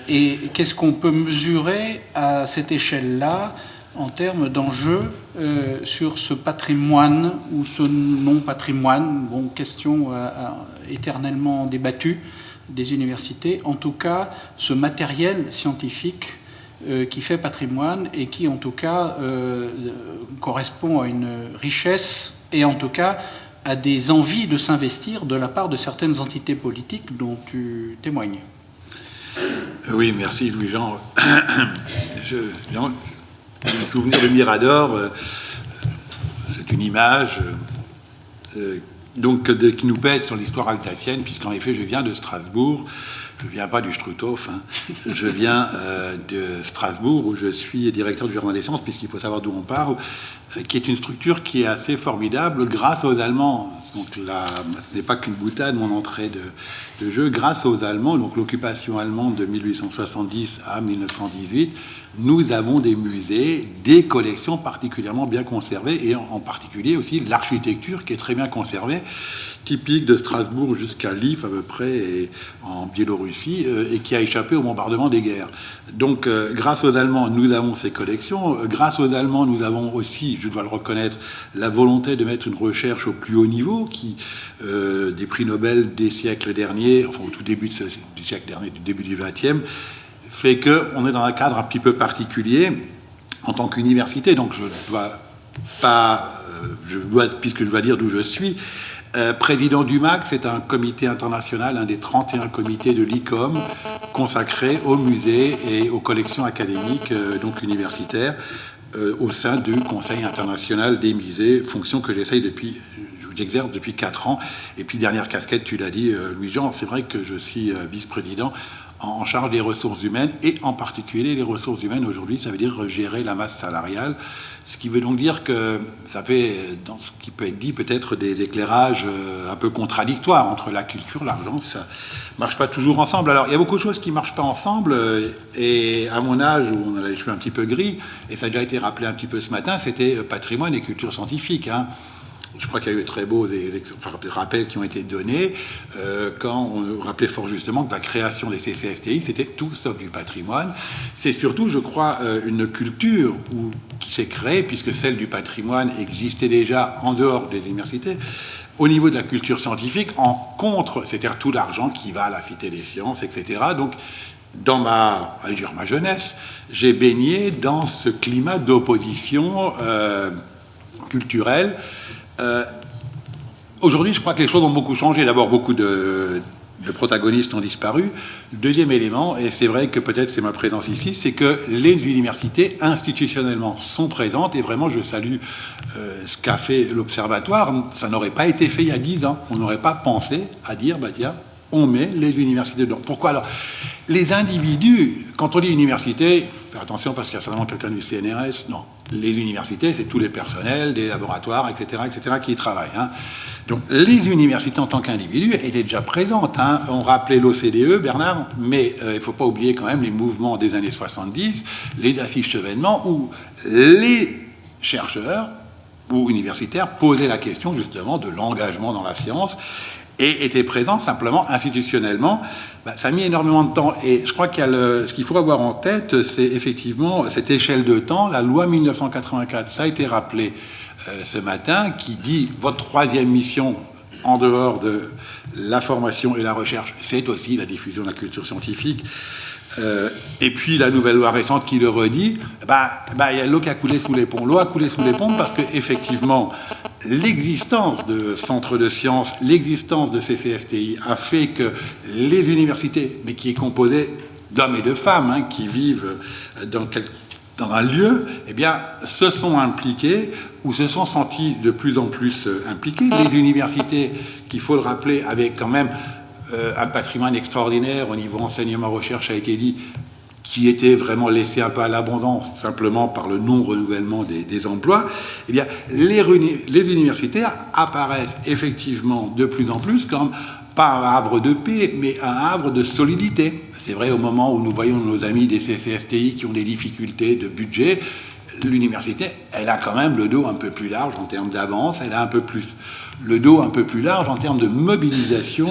et qu'est-ce qu'on peut mesurer à cette échelle-là en termes d'enjeux sur ce patrimoine ou ce non-patrimoine, bon, question éternellement débattue des universités, en tout cas ce matériel scientifique qui fait patrimoine et qui en tout cas correspond à une richesse et en tout cas à des envies de s'investir de la part de certaines entités politiques dont tu témoignes. Oui, merci Louis-Jean. Le souvenir de Mirador, c'est une image qui nous pèse sur l'histoire alsacienne, puisqu'en effet je viens de Strasbourg. je ne viens pas du Struthof, hein. Je viens de Strasbourg, où je suis directeur du Jardin des Sciences, puisqu'il faut savoir d'où on parle, qui est une structure qui est assez formidable grâce aux Allemands. Donc là, ce n'est pas qu'une boutade, mon entrée de jeu. Grâce aux Allemands, donc l'occupation allemande de 1870 à 1918, nous avons des musées, des collections particulièrement bien conservées, et en particulier aussi l'architecture qui est très bien conservée, typique de Strasbourg jusqu'à Lviv à peu près, et en Biélorussie, et qui a échappé au bombardement des guerres. Donc, grâce aux Allemands, nous avons ces collections. Grâce aux Allemands, nous avons aussi, je dois le reconnaître, la volonté de mettre une recherche au plus haut niveau, qui, des prix Nobel des siècles derniers, enfin au tout début du siècle dernier, du début du XXe, fait qu'on est dans un cadre un petit peu particulier en tant qu'université. Donc, puisque je dois dire d'où je suis, président du MAC, c'est un comité international, un des 31 comités de l'ICOM consacrés aux musées et aux collections académiques, donc universitaires, au sein du Conseil international des musées, fonction que j'exerce depuis 4 ans. Et puis, dernière casquette, tu l'as dit, Louis-Jean, c'est vrai que je suis vice-président en charge des ressources humaines, et en particulier les ressources humaines aujourd'hui, ça veut dire gérer la masse salariale, ce qui veut donc dire que ça fait, dans ce qui peut être dit, peut-être des éclairages un peu contradictoires entre la culture, l'argent, ça marche pas toujours ensemble. Alors il y a beaucoup de choses qui marchent pas ensemble, et à mon âge, où on a les cheveux un petit peu gris, et ça a déjà été rappelé un petit peu ce matin, c'était patrimoine et culture scientifique, hein. Je crois qu'il y a eu de très beaux rappels qui ont été donnés quand on rappelait fort justement que la création des CCSTI, c'était tout sauf du patrimoine. C'est surtout, je crois, une culture qui s'est créée, puisque celle du patrimoine existait déjà en dehors des universités, au niveau de la culture scientifique, en contre, c'est-à-dire tout l'argent qui va à la Cité des Sciences, etc. Donc, dans ma jeunesse, j'ai baigné dans ce climat d'opposition culturelle. Aujourd'hui, je crois que les choses ont beaucoup changé. D'abord, beaucoup de protagonistes ont disparu. Deuxième élément, et c'est vrai que peut-être c'est ma présence ici, c'est que les universités, institutionnellement, sont présentes. Et vraiment, je salue ce qu'a fait l'Observatoire. Ça n'aurait pas été fait il y a 10 ans. On n'aurait pas pensé à dire, bah tiens, on met les universités dedans. Pourquoi alors? Les individus, quand on dit université, il faut faire attention parce qu'il y a certainement quelqu'un du CNRS, non. Les universités, c'est tous les personnels, des laboratoires, etc., qui y travaillent. Hein. Donc, les universités en tant qu'individus étaient déjà présentes. Hein. On rappelait l'OCDE, Bernard, mais il ne faut pas oublier quand même les mouvements des années 70, les assises Chevènement, où les chercheurs ou universitaires posaient la question justement de l'engagement dans la science et étaient présents simplement institutionnellement. Ça a mis énormément de temps, et je crois qu'il y a ce qu'il faut avoir en tête, c'est effectivement cette échelle de temps. La loi 1984, ça a été rappelé ce matin, qui dit votre troisième mission en dehors de la formation et la recherche, c'est aussi la diffusion de la culture scientifique. Et puis la nouvelle loi récente qui le redit, il y a l'eau qui a coulé sous les ponts. L'eau a coulé sous les ponts parce que effectivement l'existence de centres de sciences, l'existence de CCSTI a fait que les universités, mais qui est composée d'hommes et de femmes hein, qui vivent dans un lieu, eh bien, se sont impliqués ou se sont sentis de plus en plus impliqués. Les universités, qu'il faut le rappeler, avaient quand même un patrimoine extraordinaire au niveau enseignement-recherche, a été dit, qui était vraiment laissé un peu à l'abondance, simplement par le non-renouvellement des emplois, eh bien, les universités apparaissent effectivement de plus en plus comme pas un havre de paix, mais un havre de solidité. C'est vrai, au moment où nous voyons nos amis des CCSTI qui ont des difficultés de budget, l'université, elle a quand même le dos un peu plus large en termes d'avance, elle a le dos un peu plus large en termes de mobilisation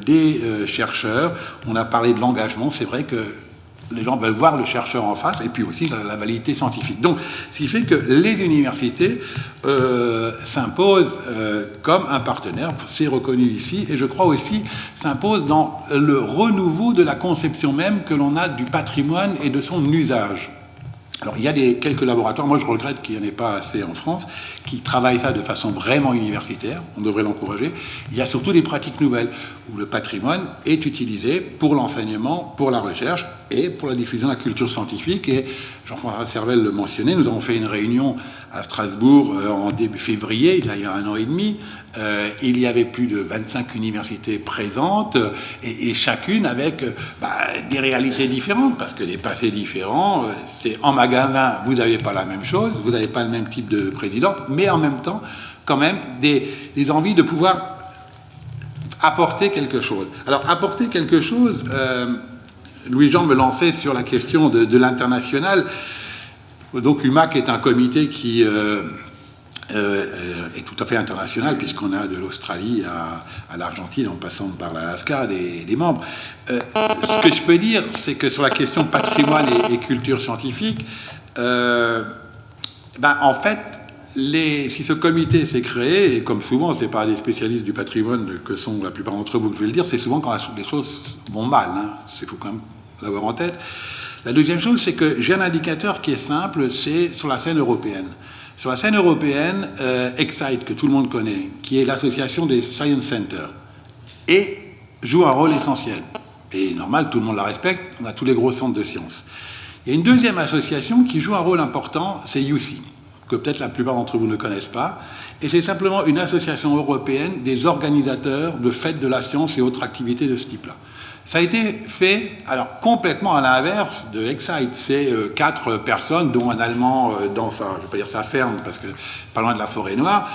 des chercheurs. On a parlé de l'engagement, c'est vrai que les gens veulent voir le chercheur en face, et puis aussi la validité scientifique. Donc, ce qui fait que les universités s'imposent comme un partenaire, c'est reconnu ici, et je crois aussi s'imposent dans le renouveau de la conception même que l'on a du patrimoine et de son usage. Alors, il y a quelques laboratoires, moi je regrette qu'il n'y en ait pas assez en France, qui travaillent ça de façon vraiment universitaire, on devrait l'encourager. Il y a surtout des pratiques nouvelles, où le patrimoine est utilisé pour l'enseignement, pour la recherche et pour la diffusion de la culture scientifique. Et Jean-François Servel le mentionnait, nous avons fait une réunion à Strasbourg en début février, il y a 1 an et demi. Il y avait plus de 25 universités présentes, et chacune avec des réalités différentes, parce que des passés différents, c'est en magasin, vous n'avez pas la même chose, vous n'avez pas le même type de président, mais en même temps, quand même, des envies de pouvoir apporter quelque chose. Alors, apporter quelque chose, Louis-Jean me lançait sur la question de l'international. Donc, UMAC est un comité qui est tout à fait international, puisqu'on a de l'Australie à l'Argentine, en passant par l'Alaska, des membres. Ce que je peux dire, c'est que sur la question patrimoine et culture scientifique, en fait, si ce comité s'est créé, et comme souvent, c'est pas des spécialistes du patrimoine que sont la plupart d'entre vous que je vais le dire, c'est souvent quand les choses vont mal. Il faut quand même l'avoir en tête. La deuxième chose, c'est que j'ai un indicateur qui est simple, c'est sur la scène européenne. Sur la scène européenne, Excite, que tout le monde connaît, qui est l'association des Science Centers, et joue un rôle essentiel. Et normal, tout le monde la respecte, on a tous les gros centres de sciences. Il y a une deuxième association qui joue un rôle important, c'est UC, que peut-être la plupart d'entre vous ne connaissent pas, et c'est simplement une association européenne des organisateurs de fêtes de la science et autres activités de ce type-là. Ça a été fait, alors complètement à l'inverse de Excite. C'est 4 personnes, dont un Allemand dans sa, je ne vais pas dire sa ferme, parce que pas loin de la Forêt Noire,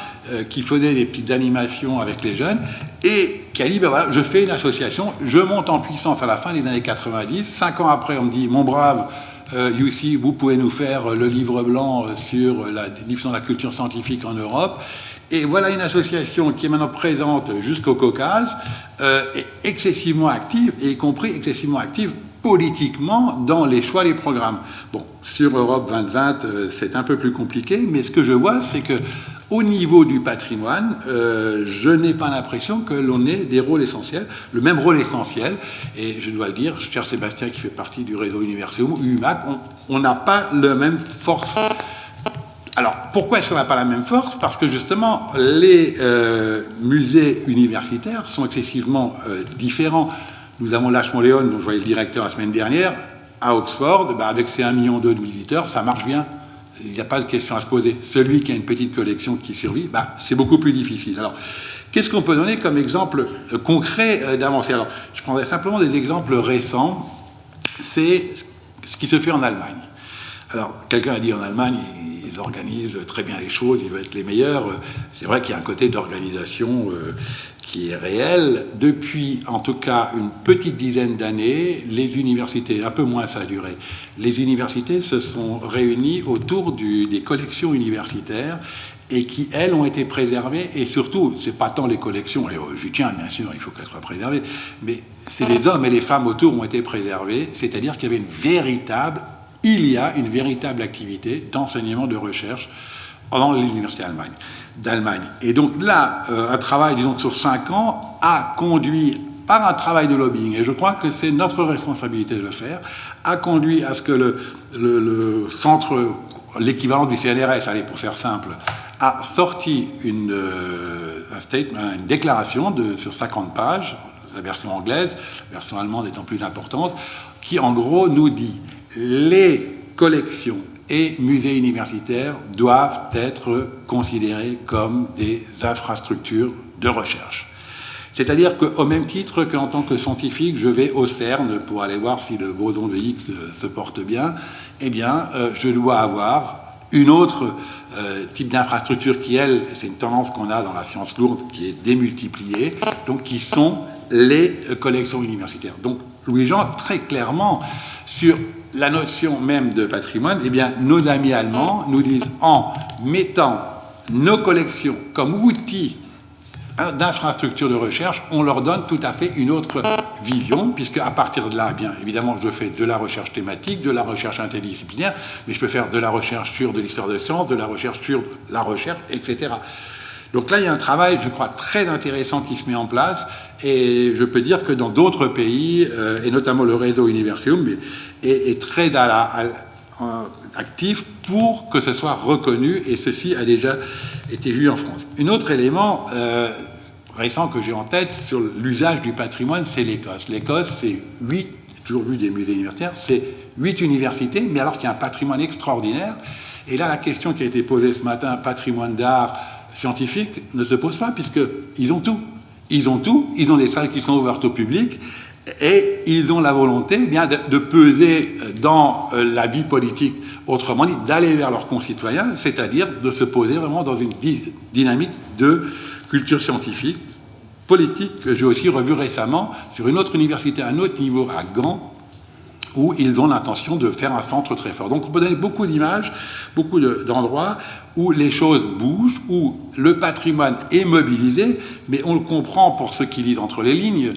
qui faisait des petites animations avec les jeunes, et qui a dit, voilà, je fais une association, je monte en puissance à la fin des années 90. 5 ans après, on me dit, mon brave UC, vous pouvez nous faire le livre blanc sur la diffusion de la culture scientifique en Europe. Et voilà une association qui est maintenant présente jusqu'au Caucase, est excessivement active, et y compris excessivement active politiquement dans les choix des programmes. Bon, sur Europe 2020, c'est un peu plus compliqué, mais ce que je vois, c'est que au niveau du patrimoine, je n'ai pas l'impression que l'on ait des rôles essentiels, le même rôle essentiel, et je dois le dire, cher Sébastien qui fait partie du réseau Universeum, UMAC, on n'a pas la même force. Alors, pourquoi est-ce qu'on n'a pas la même force? Parce que justement, les musées universitaires sont excessivement différents. Nous avons l'Ashmolean, dont je voyais le directeur la semaine dernière, à Oxford, avec ses 1,2 million de visiteurs, ça marche bien. Il n'y a pas de question à se poser. Celui qui a une petite collection qui survit, c'est beaucoup plus difficile. Alors, qu'est-ce qu'on peut donner comme exemple concret d'avancée? Alors, je prendrai simplement des exemples récents. C'est ce qui se fait en Allemagne. Alors, quelqu'un a dit en Allemagne, ils organisent très bien les choses, ils veulent être les meilleurs. C'est vrai qu'il y a un côté d'organisation qui est réel. Depuis, en tout cas, une petite dizaine d'années, les universités, un peu moins ça a duré, les universités se sont réunies autour des collections universitaires et qui, elles, ont été préservées. Et surtout, c'est pas tant les collections, et j'y tiens, bien sûr, il faut qu'elles soient préservées, mais c'est les hommes et les femmes autour ont été préservés, c'est-à-dire qu'il y avait il y a une véritable activité d'enseignement, de recherche dans les universités d'Allemagne. Et donc là, un travail, disons, sur 5 ans, a conduit, par un travail de lobbying, et je crois que c'est notre responsabilité de le faire, a conduit à ce que le centre, l'équivalent du CNRS, allez, pour faire simple, a sorti une déclaration sur 50 pages, la version anglaise, la version allemande étant plus importante, qui en gros nous dit: les collections et musées universitaires doivent être considérés comme des infrastructures de recherche. C'est-à-dire qu'au même titre qu'en tant que scientifique, je vais au CERN pour aller voir si le boson de Higgs se porte bien, eh bien, je dois avoir une autre type d'infrastructure qui, elle, c'est une tendance qu'on a dans la science lourde, qui est démultipliée, donc qui sont les collections universitaires. Donc, Louis-Jean, très clairement, sur la notion même de patrimoine, eh bien, nos amis allemands nous disent, en mettant nos collections comme outils d'infrastructures de recherche, on leur donne tout à fait une autre vision, puisque à partir de là, bien évidemment, je fais de la recherche thématique, de la recherche interdisciplinaire, mais je peux faire de la recherche sur de l'histoire des sciences, de la recherche sur la recherche, etc. Donc là, il y a un travail, je crois, très intéressant qui se met en place, et je peux dire que dans d'autres pays, et notamment le réseau Universeum, est très actif pour que ce soit reconnu, et ceci a déjà été vu en France. Un autre élément récent que j'ai en tête sur l'usage du patrimoine, c'est l'Écosse. L'Écosse, c'est 8, toujours vu des musées universitaires, c'est 8 universités, mais alors qu'il y a un patrimoine extraordinaire. Et là, la question qui a été posée ce matin, patrimoine d'art scientifique, ne se pose pas, puisqu'ils ont tout. Ils ont tout, ils ont des salles qui sont ouvertes au public, et ils ont la volonté bien de peser dans la vie politique, autrement dit, d'aller vers leurs concitoyens, c'est-à-dire de se poser vraiment dans une dynamique de culture scientifique, politique, que j'ai aussi revu récemment sur une autre université, à un autre niveau, à Gand, où ils ont l'intention de faire un centre très fort. Donc on peut donner beaucoup d'images, beaucoup d'endroits où les choses bougent, où le patrimoine est mobilisé, mais on le comprend pour ceux qui lisent entre les lignes.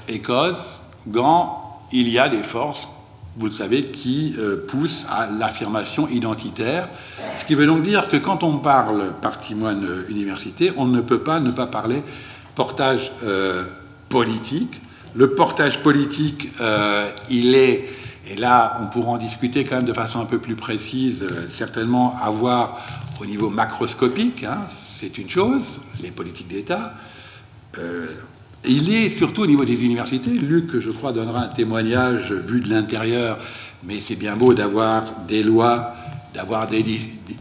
Écosse, Gand, il y a des forces, vous le savez, qui poussent à l'affirmation identitaire. Ce qui veut donc dire que quand on parle patrimoine université, on ne peut pas ne pas parler portage politique. Le portage politique, il est, et là on pourra en discuter quand même de façon un peu plus précise, certainement avoir au niveau macroscopique, hein, c'est une chose, les politiques d'État. Il est surtout au niveau des universités. Luc, je crois, donnera un témoignage vu de l'intérieur, mais c'est bien beau d'avoir des lois, d'avoir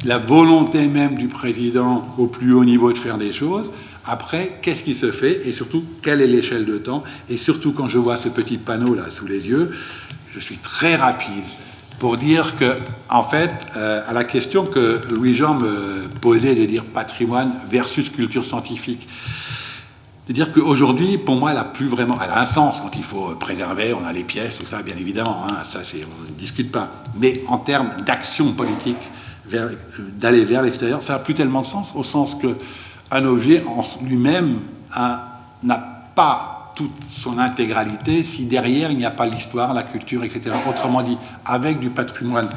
la volonté même du président au plus haut niveau de faire des choses. Après, qu'est-ce qui se fait et surtout, quelle est l'échelle de temps? Et surtout, quand je vois ce petit panneau là sous les yeux, je suis très rapide pour dire que, en fait, à la question que Louis-Jean me posait de dire patrimoine versus culture scientifique, de dire qu'aujourd'hui, pour moi, elle a un sens quand il faut préserver, on a les pièces, tout ça, bien évidemment, hein, ça, on ne discute pas. Mais en termes d'action politique, d'aller vers l'extérieur, ça n'a plus tellement de sens, au sens que un objet en lui-même n'a pas toute son intégralité si derrière il n'y a pas l'histoire, la culture, etc. Autrement dit, avec du patrimoine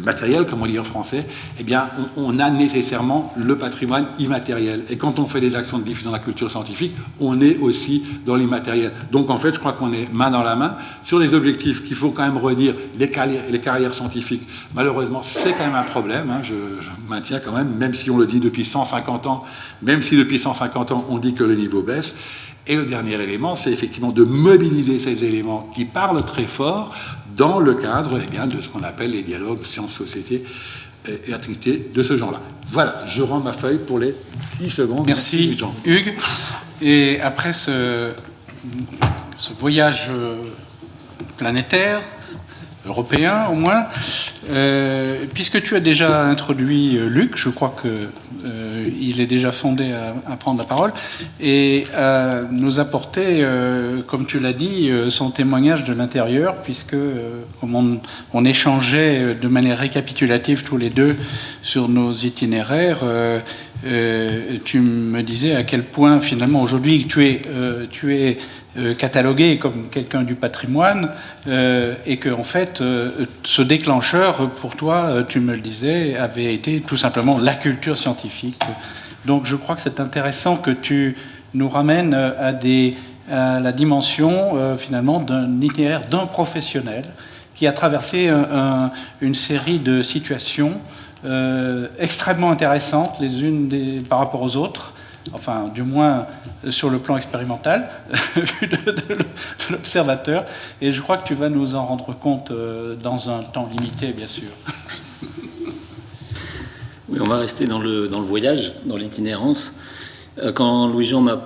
matériel, comme on dit en français, eh bien, on a nécessairement le patrimoine immatériel. Et quand on fait des actions de diffusion de la culture scientifique, on est aussi dans l'immatériel. Donc, en fait, je crois qu'on est main dans la main sur les objectifs qu'il faut quand même redire, les carrières scientifiques. Malheureusement, c'est quand même un problème, hein, je maintiens quand même si on le dit depuis 150 ans, même si depuis 150 ans, on dit que le niveau baisse. Et le dernier élément, c'est effectivement de mobiliser ces éléments qui parlent très fort dans le cadre de ce qu'on appelle les dialogues sciences-société et activités de ce genre-là. Voilà, je rends ma feuille pour les 10 secondes. Merci, Hugues. Et après ce voyage planétaire, européen au moins, puisque tu as déjà introduit Luc, je crois qu'il est déjà fondé à prendre la parole et à nous apporter, comme tu l'as dit, son témoignage de l'intérieur, puisque comme on échangeait de manière récapitulative tous les deux sur nos itinéraires, tu me disais à quel point finalement aujourd'hui tu es catalogué comme quelqu'un du patrimoine et que en fait ce déclencheur pour toi, tu me le disais, avait été tout simplement la culture scientifique. Donc je crois que c'est intéressant que tu nous ramènes à la dimension finalement d'un itinéraire d'un professionnel qui a traversé une série de situations extrêmement intéressantes les unes par rapport aux autres, enfin du moins sur le plan expérimental vu de l'observateur, et je crois que tu vas nous en rendre compte dans un temps limité, bien sûr. Oui, on va rester dans le voyage, dans l'itinérance. Quand Louis-Jean m'a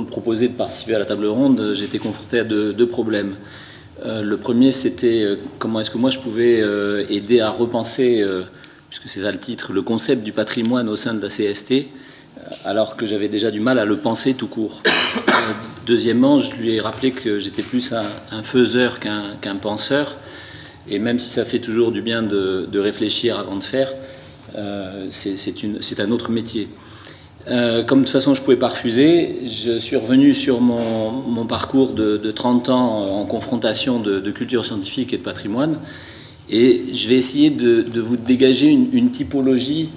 proposé de participer à la table ronde, j'étais confronté à deux problèmes. Le premier, c'était comment est-ce que moi je pouvais aider à repenser, puisque c'est ça le titre, le concept du patrimoine au sein de la CST, alors que j'avais déjà du mal à le penser tout court. Deuxièmement, je lui ai rappelé que j'étais plus un faiseur qu'un penseur, et même si ça fait toujours du bien de réfléchir avant de faire, c'est un autre métier. Comme de toute façon je ne pouvais pas refuser, je suis revenu sur mon parcours de 30 ans en confrontation de culture scientifique et de patrimoine, et je vais essayer de vous dégager une typologie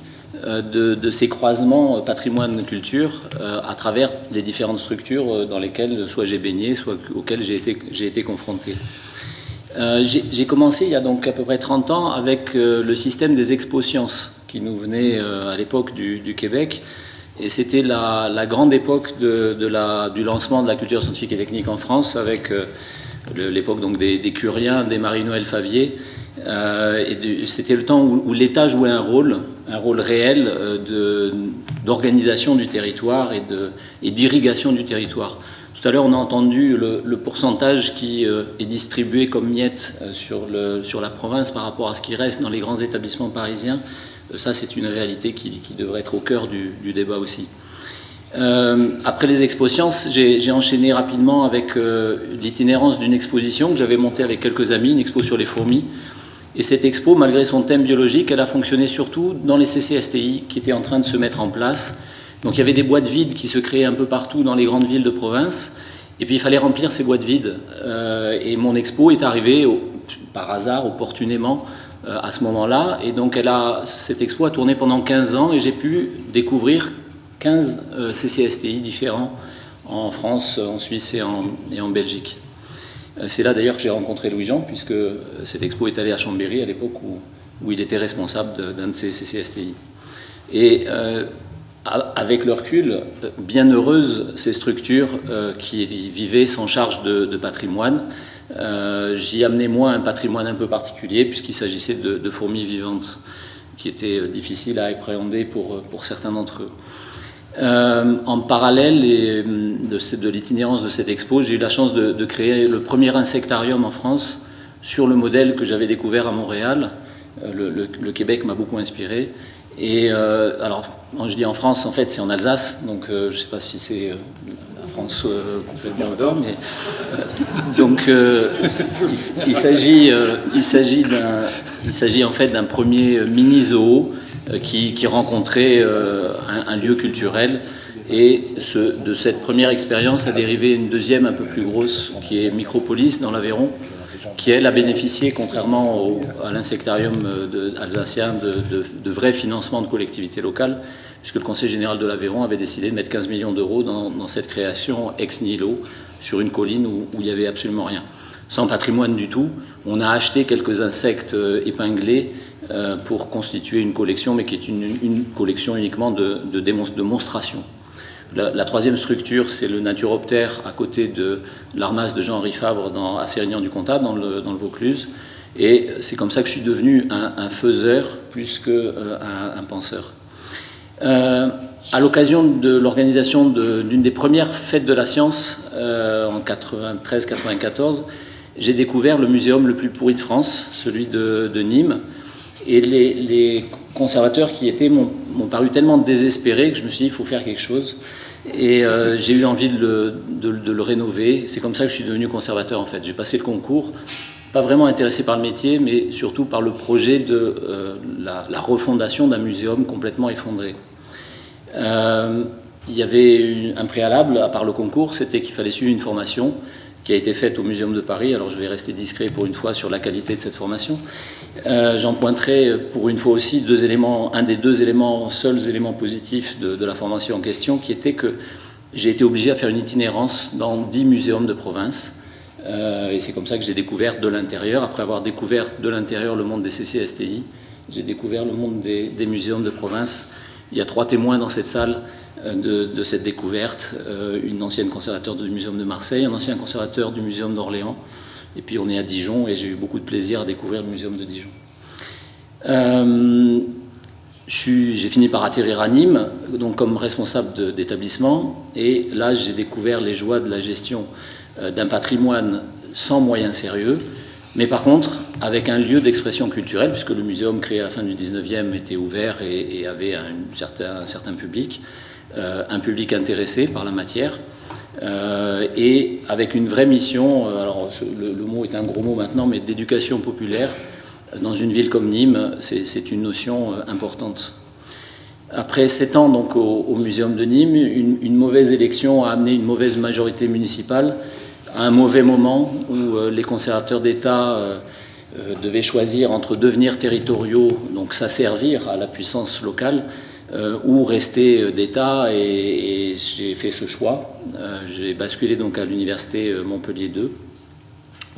de ces croisements patrimoine-culture à travers les différentes structures dans lesquelles soit j'ai baigné, soit auxquelles j'ai été confronté. J'ai commencé il y a donc à peu près 30 ans avec le système des expos sciences qui nous venait à l'époque du Québec. Et c'était la grande époque du lancement de la culture scientifique et technique en France, avec l'époque donc des Curiens, des Marie-Noël Favier. C'était le temps où l'État jouait un rôle réel d'organisation du territoire et d'irrigation du territoire. Tout à l'heure, on a entendu le pourcentage qui est distribué comme miettes sur la province par rapport à ce qui reste dans les grands établissements parisiens. Ça, c'est une réalité qui devrait être au cœur du débat aussi. Après les expos sciences, j'ai enchaîné rapidement avec l'itinérance d'une exposition que j'avais montée avec quelques amis, une expo sur les fourmis. Et cette expo, malgré son thème biologique, elle a fonctionné surtout dans les CCSTI qui étaient en train de se mettre en place. Donc il y avait des boîtes vides qui se créaient un peu partout dans les grandes villes de province. Et puis il fallait remplir ces boîtes vides. Et mon expo est arrivée par hasard, opportunément, à ce moment-là. Et donc cette expo a tourné pendant 15 ans et j'ai pu découvrir 15 CCSTI différents en France, en Suisse et en Belgique. C'est là d'ailleurs que j'ai rencontré Louis-Jean, puisque cette expo est allée à Chambéry à l'époque où il était responsable d'un de ces CCSTI. Et avec le recul, bien heureuses ces structures qui vivaient sans charge de patrimoine. J'y amenais moi un patrimoine un peu particulier, puisqu'il s'agissait de fourmis vivantes, qui étaient difficiles à appréhender pour certains d'entre eux. En parallèle de l'itinérance de cette expo, j'ai eu la chance de créer le premier insectarium en France sur le modèle que j'avais découvert à Montréal. Le Québec m'a beaucoup inspiré. Et alors, quand je dis en France, en fait, c'est en Alsace, donc je ne sais pas si c'est la France complètement au nord, mais donc il s'agit en fait d'un premier mini-zoo qui rencontrait un lieu culturel. Et de cette première expérience a dérivé une deuxième un peu plus grosse, qui est Micropolis dans l'Aveyron, qui elle a bénéficié, contrairement à l'insectarium alsacien, de vrais financements de collectivités locales, puisque le Conseil général de l'Aveyron avait décidé de mettre 15 millions d'euros dans cette création ex nihilo sur une colline où il n'y avait absolument rien. Sans patrimoine du tout. On a acheté quelques insectes épinglés pour constituer une collection, mais qui est une collection uniquement de monstration. La troisième structure, c'est le Naturoptère à côté de l'Armas de Jean-Henri Fabre à Sérignan-du-Comtat, dans le Vaucluse. Et c'est comme ça que je suis devenu un faiseur plus qu'un penseur. À l'occasion de l'organisation d'une des premières fêtes de la science en 93-94, j'ai découvert le muséum le plus pourri de France, celui de Nîmes. Et les conservateurs qui étaient m'ont paru tellement désespérés que je me suis dit il faut faire quelque chose. Et j'ai eu envie de le rénover. C'est comme ça que je suis devenu conservateur en fait. J'ai passé le concours, pas vraiment intéressé par le métier, mais surtout par le projet de la refondation d'un muséum complètement effondré. Il y avait un préalable, à part le concours, c'était qu'il fallait suivre une formation qui a été faite au Muséum de Paris. Alors je vais rester discret pour une fois sur la qualité de cette formation. J'en pointerai pour une fois aussi un des deux seuls éléments positifs de la formation en question, qui était que j'ai été obligé à faire une itinérance dans 10 muséums de province. Et c'est comme ça que j'ai découvert de l'intérieur. Après avoir découvert de l'intérieur le monde des CCSTI, j'ai découvert le monde des muséums de province. Il y a 3 témoins dans cette salle de cette découverte, une ancienne conservateur du Muséum de Marseille, un ancien conservateur du Muséum d'Orléans, et puis on est à Dijon et j'ai eu beaucoup de plaisir à découvrir le Muséum de Dijon. J'ai fini par atterrir à Nîmes, donc comme responsable d'établissement, et là j'ai découvert les joies de la gestion d'un patrimoine sans moyens sérieux, mais par contre avec un lieu d'expression culturelle, puisque le muséum créé à la fin du 19e était ouvert et avait un certain public, un public intéressé par la matière, et avec une vraie mission, alors le mot est un gros mot maintenant, mais d'éducation populaire. Dans une ville comme Nîmes, c'est une notion importante. Après 7 ans donc, au Muséum de Nîmes, une mauvaise élection a amené une mauvaise majorité municipale à un mauvais moment où les conservateurs d'État devaient choisir entre devenir territoriaux, donc s'asservir à la puissance locale, ou rester d'État, et j'ai fait ce choix. J'ai basculé donc à l'université Montpellier 2,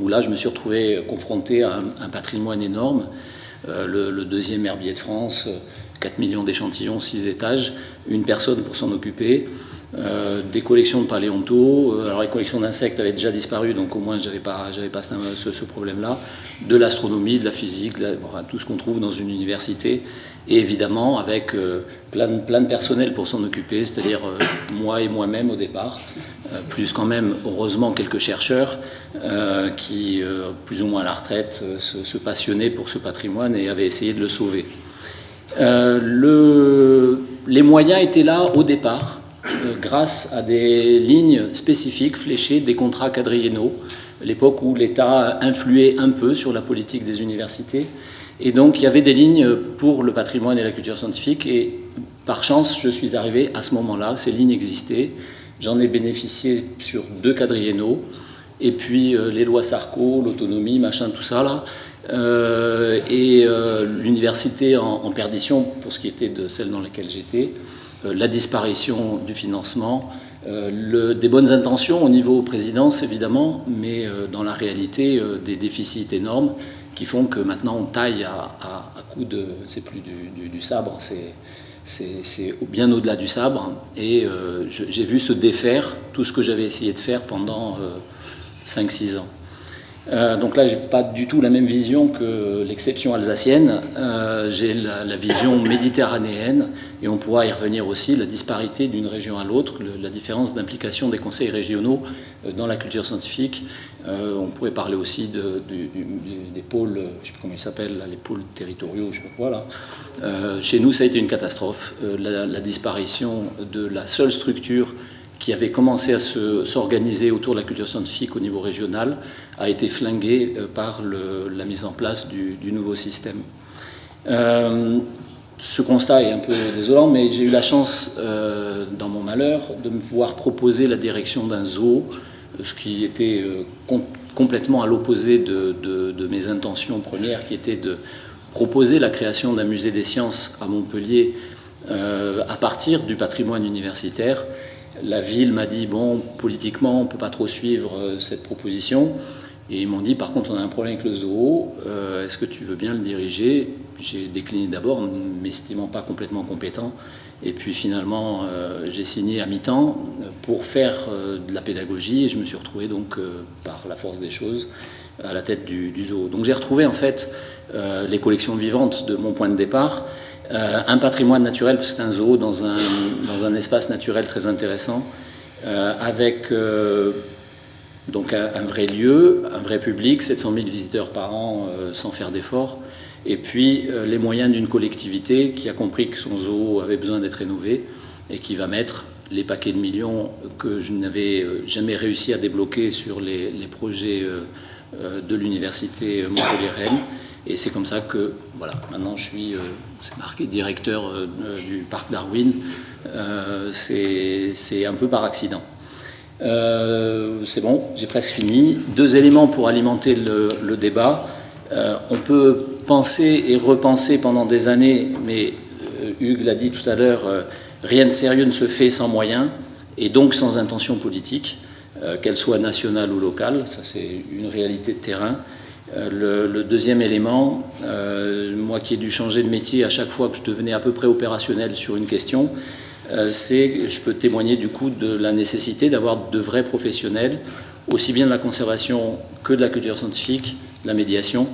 où là, je me suis retrouvé confronté à un patrimoine énorme, le deuxième herbier de France, 4 millions d'échantillons, 6 étages, une personne pour s'en occuper, des collections de paléontaux. Alors les collections d'insectes avaient déjà disparu, donc au moins j'avais pas ce problème-là. De l'astronomie, de la physique, tout ce qu'on trouve dans une université, et évidemment avec plein de personnel pour s'en occuper, c'est-à-dire moi et moi-même au départ, plus quand même heureusement quelques chercheurs qui, plus ou moins à la retraite, se passionnaient pour ce patrimoine et avaient essayé de le sauver. Les moyens étaient là au départ, grâce à des lignes spécifiques fléchées, des contrats quadriennaux, l'époque où l'État influait un peu sur la politique des universités. Et donc il y avait des lignes pour le patrimoine et la culture scientifique, et par chance je suis arrivé à ce moment-là, ces lignes existaient, j'en ai bénéficié sur 2 quadriennaux, et puis les lois Sarko, l'autonomie, machin, tout ça là, l'université en perdition pour ce qui était de celle dans laquelle j'étais, la disparition du financement, des bonnes intentions au niveau présidence évidemment, mais dans la réalité des déficits énormes qui font que maintenant on taille à coups de... c'est plus du sabre, c'est bien au-delà du sabre, et j'ai vu se défaire tout ce que j'avais essayé de faire pendant 5-6 ans. Donc là, j'ai pas du tout la même vision que l'exception alsacienne. J'ai la vision méditerranéenne, et on pourra y revenir aussi, la disparité d'une région à l'autre, la différence d'implication des conseils régionaux dans la culture scientifique. On pourrait parler aussi des pôles, je sais plus comment ils s'appellent, les pôles territoriaux, je sais pas quoi là. Chez nous, ça a été une catastrophe. La disparition de la seule structure qui avait commencé à s'organiser autour de la culture scientifique au niveau régional, a été flinguée par la mise en place du nouveau système. Ce constat est un peu désolant, mais j'ai eu la chance, dans mon malheur, de me voir proposer la direction d'un zoo, ce qui était complètement à l'opposé de mes intentions premières, qui étaient de proposer la création d'un musée des sciences à Montpellier à partir du patrimoine universitaire. La ville m'a dit, bon, politiquement, on ne peut pas trop suivre cette proposition. Et ils m'ont dit, par contre, on a un problème avec le zoo, est-ce que tu veux bien le diriger? J'ai décliné d'abord, m'estimant pas complètement compétent. Et puis finalement, j'ai signé à mi-temps pour faire de la pédagogie, et je me suis retrouvé donc, par la force des choses, à la tête du zoo. Donc j'ai retrouvé en fait les collections vivantes de mon point de départ, un patrimoine naturel, parce que c'est un zoo dans un espace naturel très intéressant, avec donc un vrai lieu, un vrai public, 700 000 visiteurs par an sans faire d'efforts, et puis les moyens d'une collectivité qui a compris que son zoo avait besoin d'être rénové et qui va mettre les paquets de millions que je n'avais jamais réussi à débloquer sur les projets de l'université montpelliéraine. Et c'est comme ça que, voilà, maintenant je suis, c'est marqué directeur du parc Darwin, c'est un peu par accident. C'est bon, j'ai presque fini. 2 éléments pour alimenter le débat. On peut penser et repenser pendant des années, mais Hugues l'a dit tout à l'heure, rien de sérieux ne se fait sans moyens, et donc sans intention politique, qu'elle soit nationale ou locale, ça c'est une réalité de terrain. Le deuxième élément, moi qui ai dû changer de métier à chaque fois que je devenais à peu près opérationnel sur une question, je peux témoigner du coup de la nécessité d'avoir de vrais professionnels, aussi bien de la conservation que de la culture scientifique, de la médiation,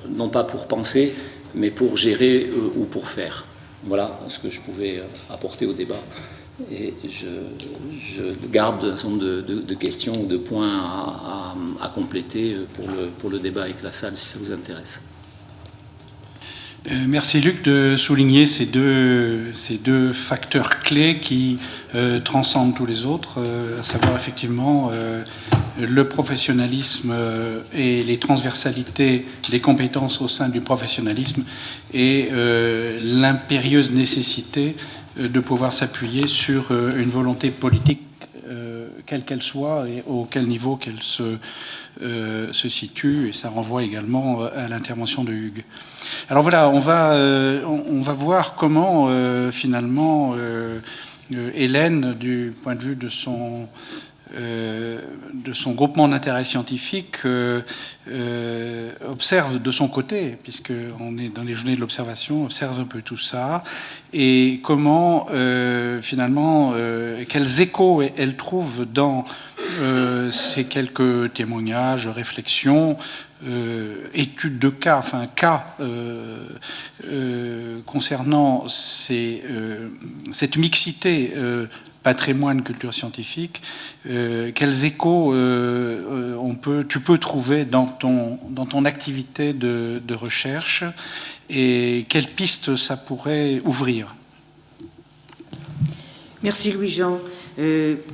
non pas pour penser, mais pour gérer ou pour faire. Voilà ce que je pouvais apporter au débat. Et je garde un certain nombre de questions ou de points à compléter pour le débat avec la salle, si ça vous intéresse. Merci Luc de souligner ces deux facteurs clés qui transcendent tous les autres, à savoir effectivement le professionnalisme et les transversalités des compétences au sein du professionnalisme et l'impérieuse nécessité de pouvoir s'appuyer sur une volonté politique, quelle qu'elle soit et auquel niveau qu'elle se situe, et ça renvoie également à l'intervention de Hugues. Alors voilà, on va voir comment finalement Hélène, du point de vue de son de son groupement d'intérêt scientifique observe de son côté, puisqu'on est dans les journées de l'observation, observe un peu tout ça, et comment finalement, quels échos elle trouve dans ces quelques témoignages, réflexions, études de cas, enfin cas concernant cette mixité patrimoine, culture scientifique, quels échos tu peux trouver dans ton activité de recherche et quelles pistes ça pourrait ouvrir? Merci Louis-Jean.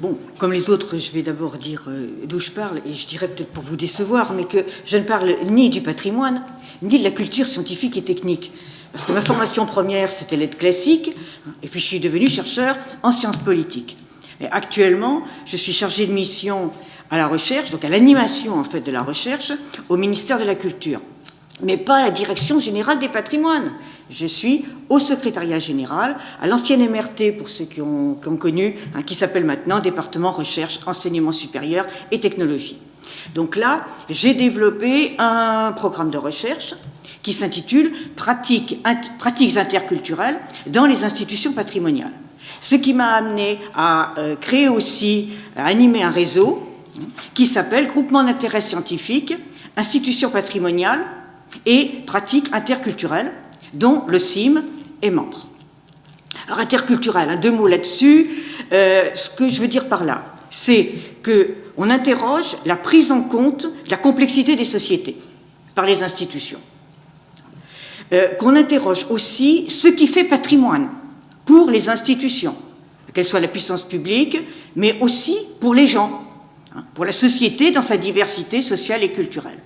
Bon, comme les autres, je vais d'abord dire d'où je parle, et je dirais peut-être pour vous décevoir, mais que je ne parle ni du patrimoine, ni de la culture scientifique et technique. Parce que ma formation première, c'était lettres classiques, et puis je suis devenu chercheur en sciences politiques. Mais actuellement, je suis chargé de mission à la recherche, donc à l'animation en fait de la recherche, au ministère de la Culture, mais pas à la Direction générale des patrimoines. Je suis au secrétariat général, à l'ancienne MRT, pour ceux qui ont connu, qui s'appelle maintenant Département Recherche, Enseignement supérieur et Technologie. Donc là, j'ai développé un programme de recherche qui s'intitule Pratiques interculturelles dans les institutions patrimoniales. Ce qui m'a amené à créer aussi, à animer un réseau qui s'appelle Groupement d'intérêt scientifique, Institutions patrimoniales et pratiques interculturelles, dont le CIM est membre. Alors, interculturel, deux mots là-dessus. Ce que je veux dire par là, c'est qu'on interroge la prise en compte de la complexité des sociétés par les institutions. Qu'on interroge aussi ce qui fait patrimoine pour les institutions, qu'elles soient la puissance publique, mais aussi pour les gens, pour la société dans sa diversité sociale et culturelle.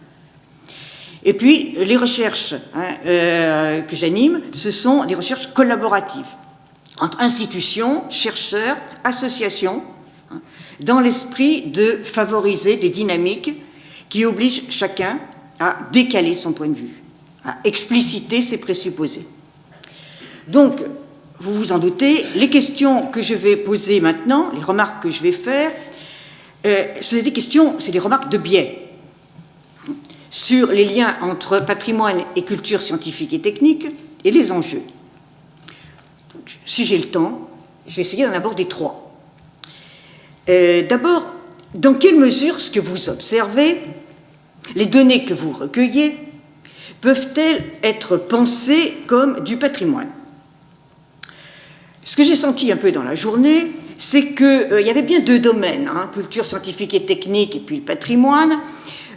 Et puis, les recherches que j'anime, ce sont des recherches collaboratives entre institutions, chercheurs, associations, dans l'esprit de favoriser des dynamiques qui obligent chacun à décaler son point de vue, à expliciter ses présupposés. Donc, vous vous en doutez, les questions que je vais poser maintenant, les remarques que je vais faire, c'est des remarques de biais sur les liens entre patrimoine et culture scientifique et technique et les enjeux. Donc, si j'ai le temps, je vais essayer d'en aborder trois. D'abord, dans quelle mesure ce que vous observez, les données que vous recueillez, peuvent-elles être pensées comme du patrimoine? Ce que j'ai senti un peu dans la journée, c'est qu'il y avait bien deux domaines, culture scientifique et technique et puis le patrimoine,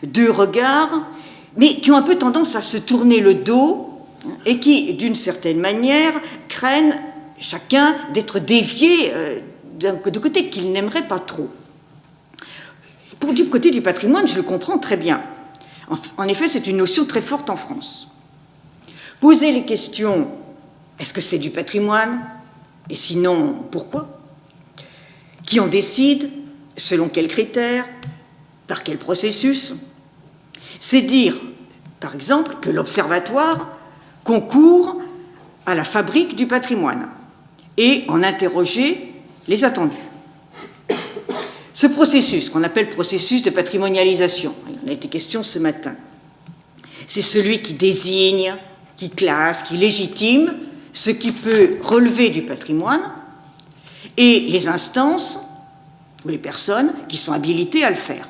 deux regards, mais qui ont un peu tendance à se tourner le dos et qui, d'une certaine manière, craignent chacun d'être déviés de côté qu'ils n'aimeraient pas trop. Du côté du patrimoine, je le comprends très bien. En effet, c'est une notion très forte en France. Poser les questions, est-ce que c'est du patrimoine? Et sinon, pourquoi? Qui en décide? Selon quels critères? Par quel processus? C'est dire, par exemple, que l'Observatoire concourt à la fabrique du patrimoine et en interroger les attendus. Ce processus, qu'on appelle processus de patrimonialisation, il en a été question ce matin, c'est celui qui désigne, qui classe, qui légitime ce qui peut relever du patrimoine et les instances ou les personnes qui sont habilitées à le faire.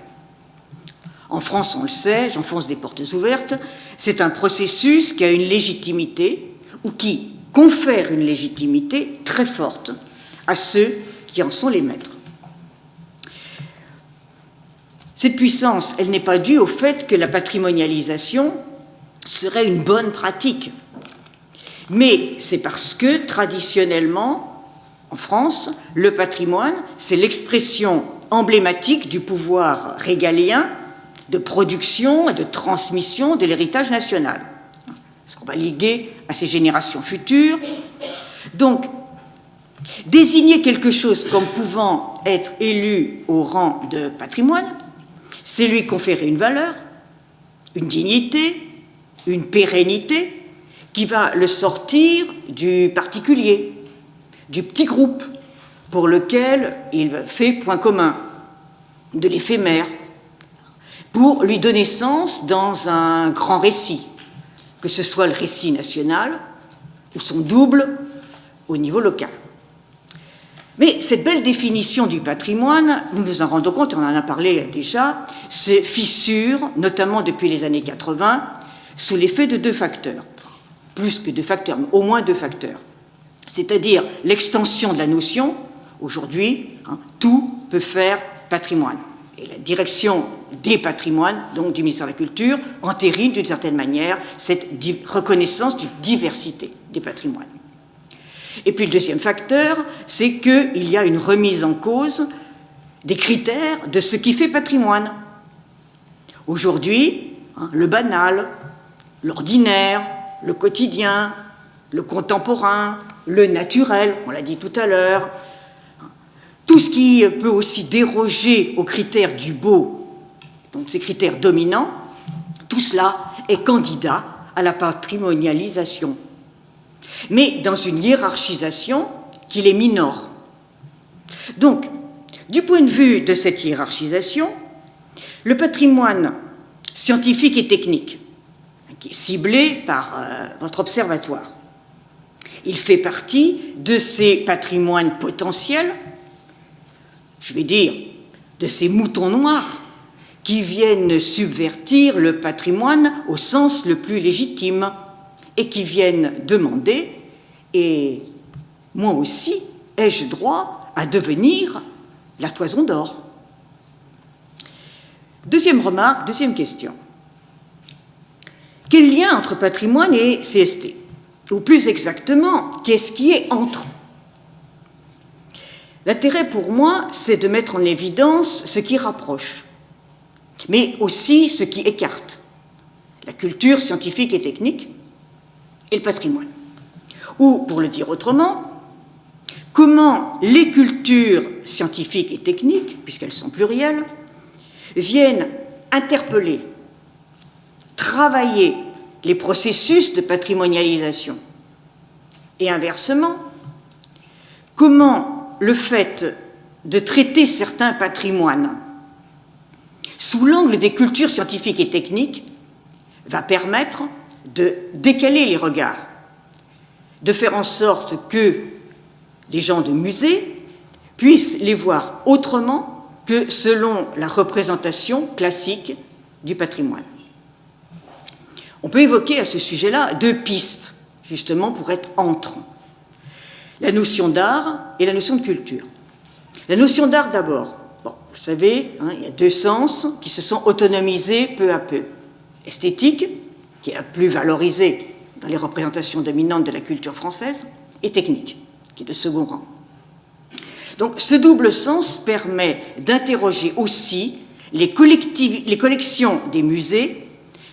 En France, on le sait, j'enfonce des portes ouvertes, c'est un processus qui a une légitimité ou qui confère une légitimité très forte à ceux qui en sont les maîtres. Cette puissance, elle n'est pas due au fait que la patrimonialisation serait une bonne pratique, mais c'est parce que, traditionnellement, en France, le patrimoine, c'est l'expression emblématique du pouvoir régalien de production et de transmission de l'héritage national, ce qu'on va liguer à ces générations futures. Donc, désigner quelque chose comme pouvant être élu au rang de patrimoine, c'est lui conférer une valeur, une dignité, une pérennité qui va le sortir du particulier, du petit groupe pour lequel il fait point commun. de l'éphémère, pour lui donner sens dans un grand récit, que ce soit le récit national ou son double au niveau local. Mais cette belle définition du patrimoine, nous nous en rendons compte, on en a parlé déjà, se fissure, notamment depuis les années 80, sous l'effet de deux facteurs. Plus que deux facteurs, mais au moins deux facteurs. C'est-à-dire l'extension de la notion. Aujourd'hui, tout peut faire patrimoine. Et la direction des patrimoines, donc du ministère de la Culture, entérine d'une certaine manière cette reconnaissance d'une diversité des patrimoines. Et puis le deuxième facteur, c'est qu'il y a une remise en cause des critères de ce qui fait patrimoine. Aujourd'hui, le banal, l'ordinaire, le quotidien, le contemporain, le naturel, on l'a dit tout à l'heure, tout ce qui peut aussi déroger aux critères du beau, donc ces critères dominants, tout cela est candidat à la patrimonialisation, mais dans une hiérarchisation qui les minore. Donc, du point de vue de cette hiérarchisation, le patrimoine scientifique et technique, qui est ciblé par votre observatoire, il fait partie de ces patrimoines potentiels, je vais dire, de ces moutons noirs qui viennent subvertir le patrimoine au sens le plus légitime et qui viennent demander, et moi aussi, ai-je droit à devenir la toison d'or? Deuxième remarque, deuxième question. Quel lien entre patrimoine et CST? Ou plus exactement, qu'est-ce qui est entre? L'intérêt pour moi, c'est de mettre en évidence ce qui rapproche, mais aussi ce qui écarte la culture scientifique et technique et le patrimoine. Ou, pour le dire autrement, comment les cultures scientifiques et techniques, puisqu'elles sont plurielles, viennent interpeller, travailler les processus de patrimonialisation. Et inversement, comment le fait de traiter certains patrimoines sous l'angle des cultures scientifiques et techniques va permettre de décaler les regards, de faire en sorte que les gens de musée puissent les voir autrement que selon la représentation classique du patrimoine. On peut évoquer à ce sujet-là deux pistes, justement, pour être entre la notion d'art et la notion de culture. La notion d'art d'abord. Bon, vous savez, il y a deux sens qui se sont autonomisés peu à peu. Esthétique, qui est la plus valorisée dans les représentations dominantes de la culture française, et technique, qui est de second rang. Donc ce double sens permet d'interroger aussi les collections des musées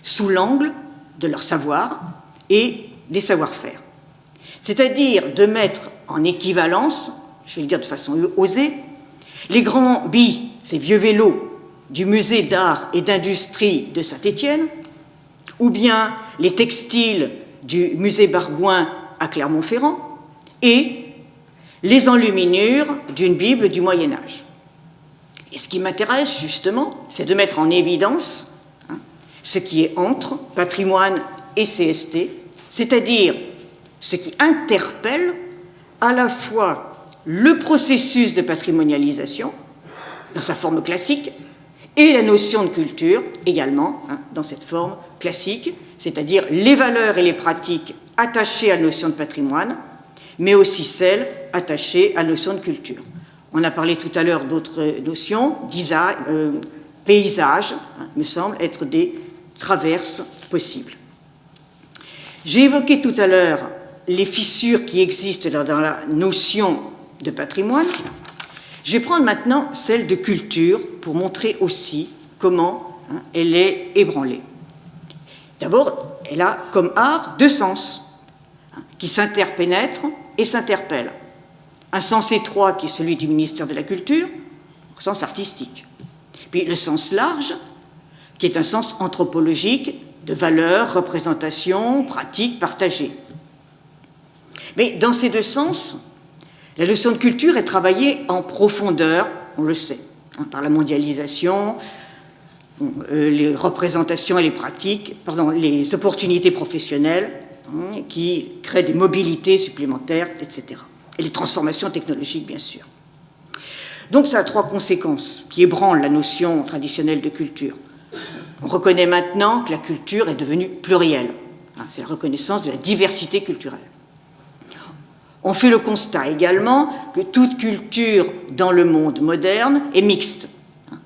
sous l'angle de leur savoir et des savoir-faire. C'est-à-dire de mettre en équivalence, je vais le dire de façon osée, les grands billes, ces vieux vélos du musée d'art et d'industrie de Saint-Étienne, ou bien les textiles du musée Bargouin à Clermont-Ferrand, et les enluminures d'une Bible du Moyen-Âge. Et ce qui m'intéresse justement, c'est de mettre en évidence ce qui est entre patrimoine et CST, c'est-à-dire ce qui interpelle à la fois le processus de patrimonialisation, dans sa forme classique, et la notion de culture, également, dans cette forme classique, c'est-à-dire les valeurs et les pratiques attachées à la notion de patrimoine, mais aussi celles attachées à la notion de culture. On a parlé tout à l'heure d'autres notions, paysage, me semble être des traverses possibles. J'ai évoqué tout à l'heure les fissures qui existent dans la notion de patrimoine. Je vais prendre maintenant celle de culture pour montrer aussi comment elle est ébranlée. D'abord, elle a comme art deux sens qui s'interpénètrent et s'interpellent. Un sens étroit qui est celui du ministère de la Culture, au sens artistique. Puis le sens large, qui est un sens anthropologique de valeurs, représentations, pratiques partagées. Mais dans ces deux sens, la notion de culture est travaillée en profondeur, on le sait, hein, par la mondialisation, les représentations et les pratiques, les opportunités professionnelles hein, qui créent des mobilités supplémentaires, etc. Et les transformations technologiques, bien sûr. Donc ça a 3 conséquences qui ébranlent la notion traditionnelle de culture. On reconnaît maintenant que la culture est devenue plurielle. Hein, c'est la reconnaissance de la diversité culturelle. On fait le constat également que toute culture dans le monde moderne est mixte.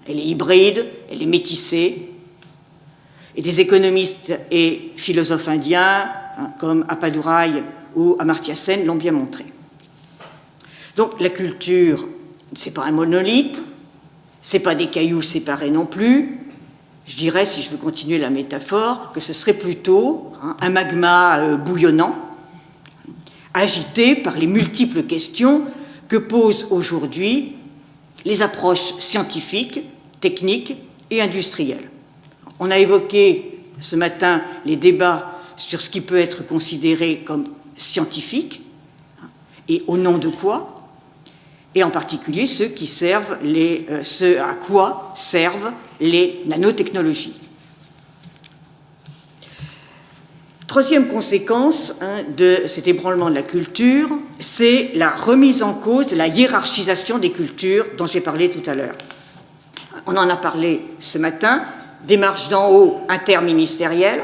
Elle est hybride, elle est métissée. Et des économistes et philosophes indiens, hein, comme Appadurai ou Amartya Sen, l'ont bien montré. Donc la culture, ce n'est pas un monolithe, ce n'est pas des cailloux séparés non plus. Je dirais, si je veux continuer la métaphore, que ce serait plutôt hein, un magma bouillonnant, agité par les multiples questions que posent aujourd'hui les approches scientifiques, techniques et industrielles. On a évoqué ce matin les débats sur ce qui peut être considéré comme scientifique et au nom de quoi, et en particulier ce à quoi servent les nanotechnologies. Troisième conséquence hein, de cet ébranlement de la culture, c'est la remise en cause de la hiérarchisation des cultures dont j'ai parlé tout à l'heure. On en a parlé ce matin, démarche d'en haut interministérielle,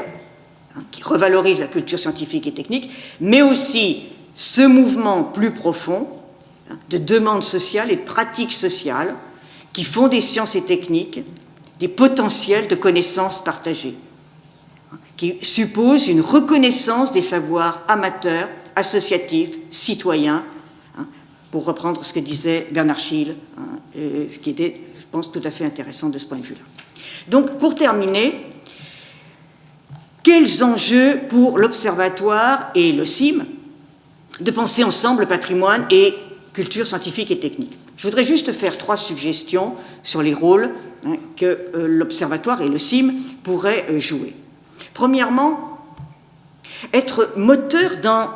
hein, qui revalorise la culture scientifique et technique, mais aussi ce mouvement plus profond hein, de demandes sociales et de pratiques sociales qui font des sciences et techniques des potentiels de connaissances partagées, qui suppose une reconnaissance des savoirs amateurs, associatifs, citoyens, hein, pour reprendre ce que disait Bernard Schill, hein, ce qui était, je pense, tout à fait intéressant de ce point de vue-là. Donc, pour terminer, quels enjeux pour l'Observatoire et le CIM de penser ensemble patrimoine et culture scientifique et technique? Je voudrais juste faire 3 suggestions sur les rôles hein, que l'Observatoire et le CIM pourraient jouer. Premièrement, être moteur dans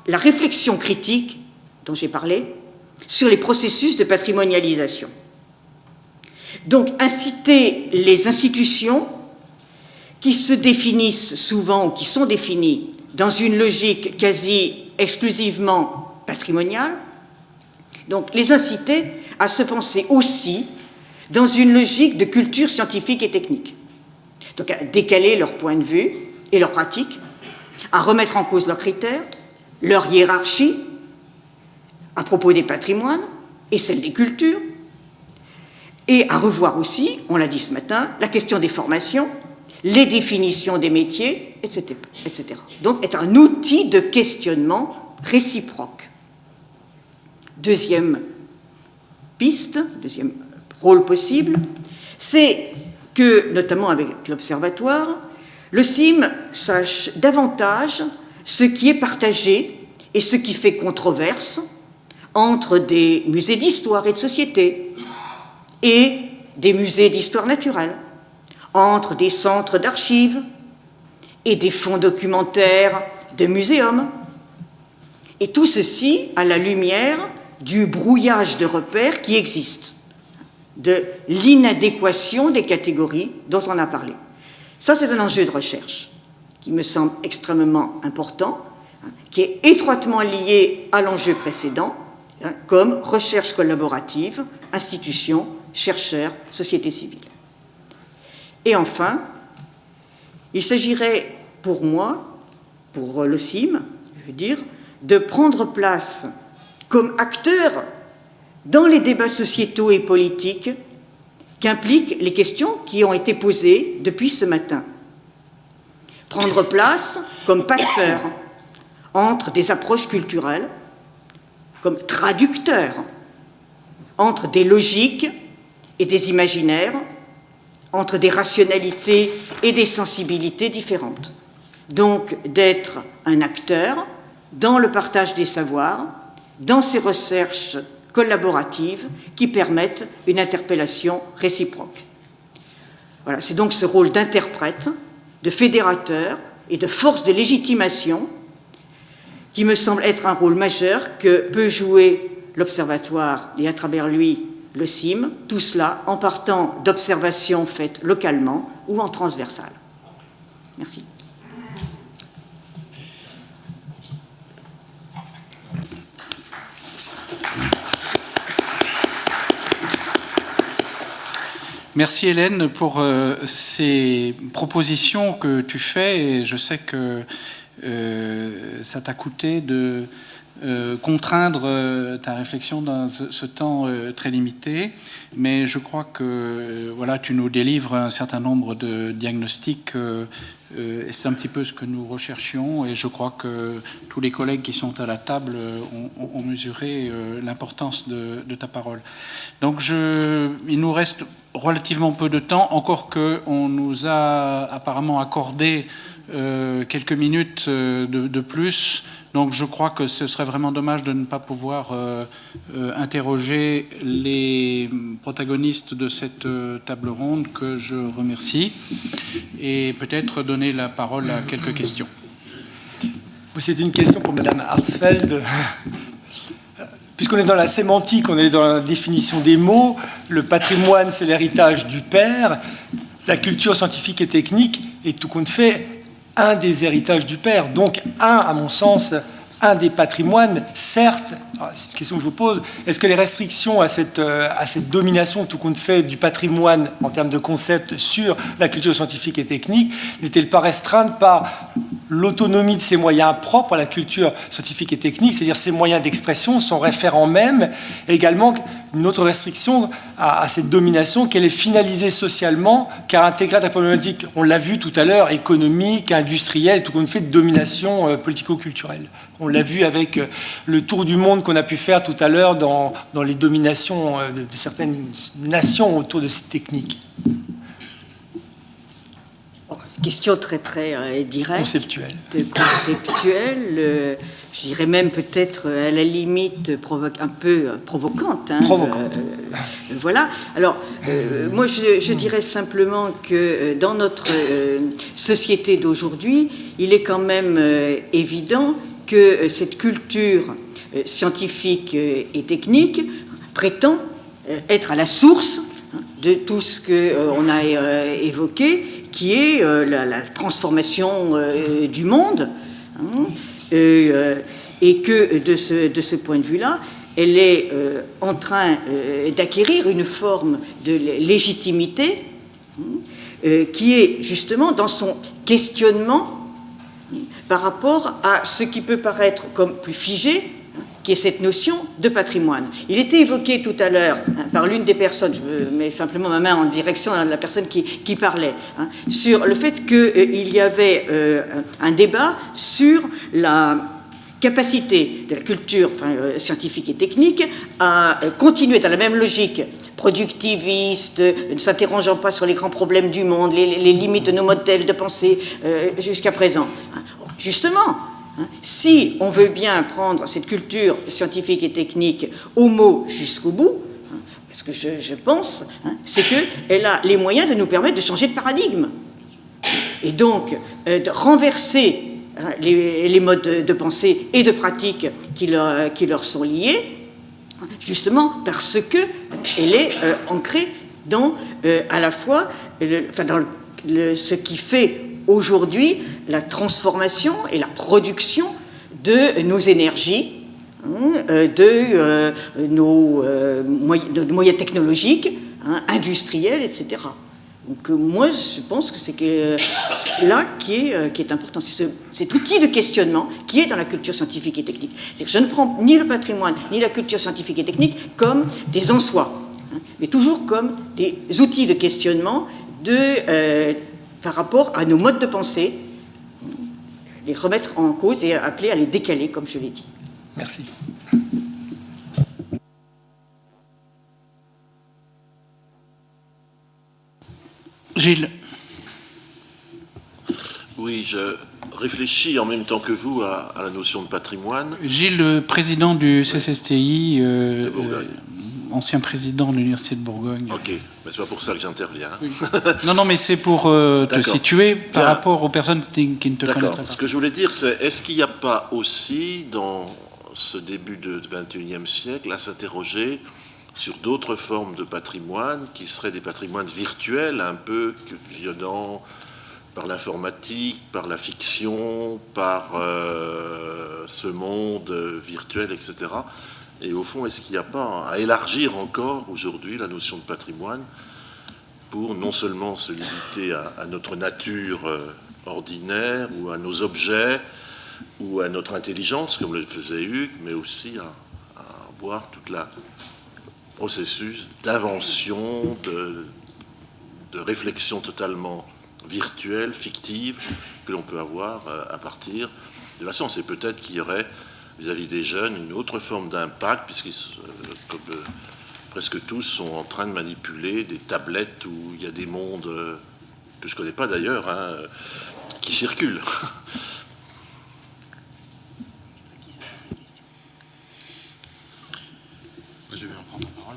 la réflexion critique dont j'ai parlé sur les processus de patrimonialisation. Donc, inciter les institutions qui se définissent souvent ou qui sont définies dans une logique quasi exclusivement patrimoniale, donc les inciter à se penser aussi dans une logique de culture scientifique et technique. Donc à décaler leur point de vue et leurs pratiques, à remettre en cause leurs critères, leur hiérarchie à propos des patrimoines et celle des cultures, et à revoir aussi, on l'a dit ce matin, la question des formations, les définitions des métiers, etc. Donc être un outil de questionnement réciproque. Deuxième piste, deuxième rôle possible, c'est que, notamment avec l'Observatoire, le CIM sache davantage ce qui est partagé et ce qui fait controverse entre des musées d'histoire et de société et des musées d'histoire naturelle, entre des centres d'archives et des fonds documentaires de muséums. Et tout ceci à la lumière du brouillage de repères qui existe, de l'inadéquation des catégories dont on a parlé. Ça, c'est un enjeu de recherche qui me semble extrêmement important, qui est étroitement lié à l'enjeu précédent, comme recherche collaborative, institutions, chercheurs, société civile. Et enfin, il s'agirait pour moi, pour le CIM, je veux dire, de prendre place comme acteur dans les débats sociétaux et politiques qu'impliquent les questions qui ont été posées depuis ce matin. Prendre place comme passeur entre des approches culturelles, comme traducteur entre des logiques et des imaginaires, entre des rationalités et des sensibilités différentes. Donc d'être un acteur dans le partage des savoirs, dans ces recherches collaboratives qui permettent une interpellation réciproque. Voilà, c'est donc ce rôle d'interprète, de fédérateur et de force de légitimation qui me semble être un rôle majeur que peut jouer l'Observatoire et à travers lui le CIM, tout cela en partant d'observations faites localement ou en transversal. Merci. Merci Hélène pour ces propositions que tu fais, et je sais que ça t'a coûté de contraindre ta réflexion dans ce temps très limité, mais je crois que voilà, tu nous délivres un certain nombre de diagnostics et c'est un petit peu ce que nous recherchions, et je crois que tous les collègues qui sont à la table ont mesuré l'importance de ta parole. Donc il nous reste relativement peu de temps, encore qu'on nous a apparemment accordé quelques minutes de plus. Donc je crois que ce serait vraiment dommage de ne pas pouvoir interroger les protagonistes de cette table ronde, que je remercie, et peut-être donner la parole à quelques questions. C'est une question pour Madame Hartzfeld. Puisqu'on est dans la sémantique, on est dans la définition des mots, le patrimoine, c'est l'héritage du père, la culture scientifique et technique est tout compte fait un des héritages du père, donc à mon sens, un des patrimoines, certes. C'est une question que je vous pose. Est-ce que les restrictions à cette domination tout compte fait du patrimoine en termes de concept sur la culture scientifique et technique n'étaient-elles pas restreintes par l'autonomie de ses moyens propres à la culture scientifique et technique, c'est-à-dire ses moyens d'expression, son référent même, et également une autre restriction à cette domination, qu'elle est finalisée socialement, car intégrer la problématique, on l'a vu tout à l'heure, économique, industrielle, tout compte fait de domination politico-culturelle. On l'a vu avec le tour du monde qu'on a pu faire tout à l'heure dans les dominations de certaines nations autour de cette technique. Question très très directe. Conceptuelle. Conceptuelle, je dirais même peut-être à la limite un peu provocante. Provocante. Voilà. Alors, moi je dirais simplement que dans notre société d'aujourd'hui, il est quand même évident que cette culture scientifique et technique prétend être à la source de tout ce qu'on a évoqué, qui est la transformation du monde, et que de ce point de vue-là, elle est en train d'acquérir une forme de légitimité qui est justement dans son questionnement par rapport à ce qui peut paraître comme plus figé, qui est cette notion de patrimoine. Il était évoqué tout à l'heure par l'une des personnes, je mets simplement ma main en direction de la personne qui parlait, sur le fait qu'il y avait un débat sur la capacité de la culture scientifique et technique à continuer dans la même logique productiviste, ne s'interrogeant pas sur les grands problèmes du monde, les limites de nos modèles de pensée jusqu'à présent. Justement, si on veut bien prendre cette culture scientifique et technique au mot jusqu'au bout, ce que je pense, c'est qu'elle a les moyens de nous permettre de changer de paradigme. Et donc, de renverser les modes de pensée et de pratique qui leur sont liés, justement parce qu'elle est ancrée dans, à la fois, dans ce qui fait aujourd'hui la transformation et la production de nos énergies, de nos moyens technologiques, industriels, etc. Donc moi, je pense que c'est là qui est important. C'est cet outil de questionnement qui est dans la culture scientifique et technique. C'est que je ne prends ni le patrimoine ni la culture scientifique et technique comme des en soi, mais toujours comme des outils de questionnement par rapport à nos modes de pensée, les remettre en cause et appeler à les décaler, comme je l'ai dit. Merci. Gilles. Oui, je réfléchis en même temps que vous à la notion de patrimoine. Gilles, le président du CCSTI, ancien président de l'Université de Bourgogne. Ok, mais c'est pas pour ça que j'interviens. Oui. Non, mais c'est pour te situer par rapport aux personnes qui ne te connaîtraient pas. Ce que je voulais dire, c'est est-ce qu'il n'y a pas aussi, dans ce début du XXIe siècle, à s'interroger sur d'autres formes de patrimoine qui seraient des patrimoines virtuels, un peu violents par l'informatique, par la fiction, par ce monde virtuel, etc. Et au fond, est-ce qu'il n'y a pas à élargir encore aujourd'hui la notion de patrimoine pour non seulement se limiter à notre nature ordinaire ou à nos objets ou à notre intelligence, comme le faisait Hugues, mais aussi à voir tout le processus d'invention, de réflexion totalement virtuelle, fictive, que l'on peut avoir à partir de la science. Et peut-être qu'il y aurait, vis-à-vis des jeunes, une autre forme d'impact, puisqu'ils, comme presque tous, sont en train de manipuler des tablettes où il y a des mondes que je ne connais pas d'ailleurs, hein, qui circulent. Je vais reprendre la parole.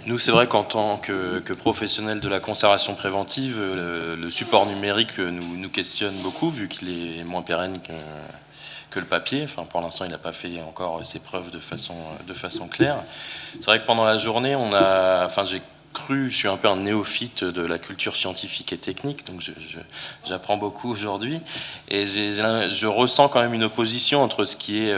Nous, c'est vrai qu'en tant que professionnels de la conservation préventive, le support numérique nous questionne beaucoup, vu qu'il est moins pérenne que le papier. Enfin, pour l'instant, il n'a pas fait encore ses preuves de façon claire. C'est vrai que pendant la journée, je suis un peu un néophyte de la culture scientifique et technique, donc j'apprends beaucoup aujourd'hui, et je ressens quand même une opposition entre ce qui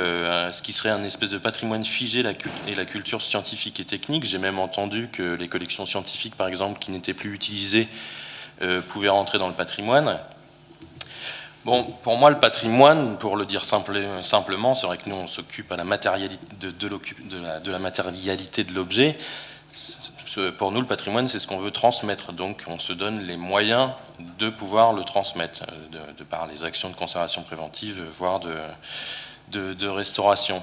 serait un espèce de patrimoine figé et la culture scientifique et technique. J'ai même entendu que les collections scientifiques, par exemple, qui n'étaient plus utilisées, pouvaient rentrer dans le patrimoine. Bon, pour moi, le patrimoine, pour le dire simplement, c'est vrai que nous, on s'occupe à la matérialité de la matérialité de l'objet. Pour nous, le patrimoine, c'est ce qu'on veut transmettre. Donc, on se donne les moyens de pouvoir le transmettre, de par les actions de conservation préventive, voire de restauration.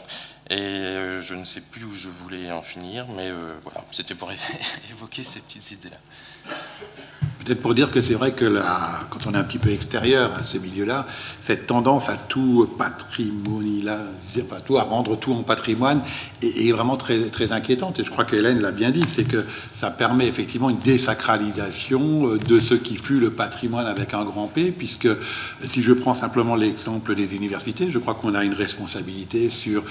Et je ne sais plus où je voulais en finir, mais voilà, c'était pour évoquer ces petites idées-là. Peut-être pour dire que c'est vrai que quand on est un petit peu extérieur à ce milieu-là, cette tendance à tout à rendre tout en patrimoine est vraiment très, très inquiétante. Et je crois qu'Hélène l'a bien dit, c'est que ça permet effectivement une désacralisation de ce qui fut le patrimoine avec un grand P, puisque si je prends simplement l'exemple des universités, je crois qu'on a une responsabilité sur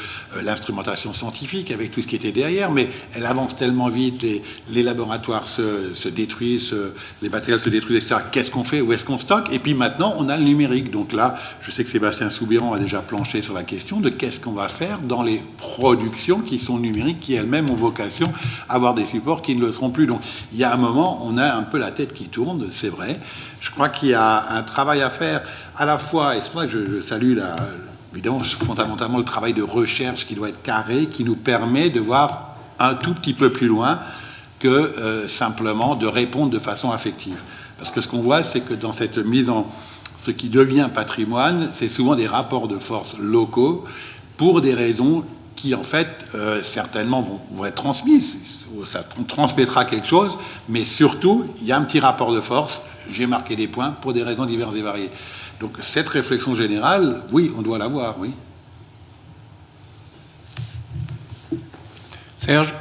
l'instrumentation scientifique avec tout ce qui était derrière, mais elle avance tellement vite, les laboratoires se détruisent, les matériels se détruisent, etc. Qu'est-ce qu'on fait? Où est-ce qu'on stocke? Et puis maintenant, on a le numérique. Donc là, je sais que Sébastien Soubirant a déjà planché sur la question de qu'est-ce qu'on va faire dans les productions qui sont numériques, qui elles-mêmes ont vocation à avoir des supports qui ne le seront plus. Donc il y a un moment, on a un peu la tête qui tourne, c'est vrai. Je crois qu'il y a un travail à faire à la fois, et c'est pour ça que je salue évidemment, fondamentalement, le travail de recherche qui doit être carré, qui nous permet de voir un tout petit peu plus loin que simplement de répondre de façon affective. Parce que ce qu'on voit, c'est que dans cette mise en... ce qui devient patrimoine, c'est souvent des rapports de force locaux pour des raisons qui, en fait, certainement vont être transmises. Ça transmettra quelque chose, mais surtout, il y a un petit rapport de force, j'ai marqué des points, pour des raisons diverses et variées. Donc cette réflexion générale, oui, on doit l'avoir, oui. Serge ?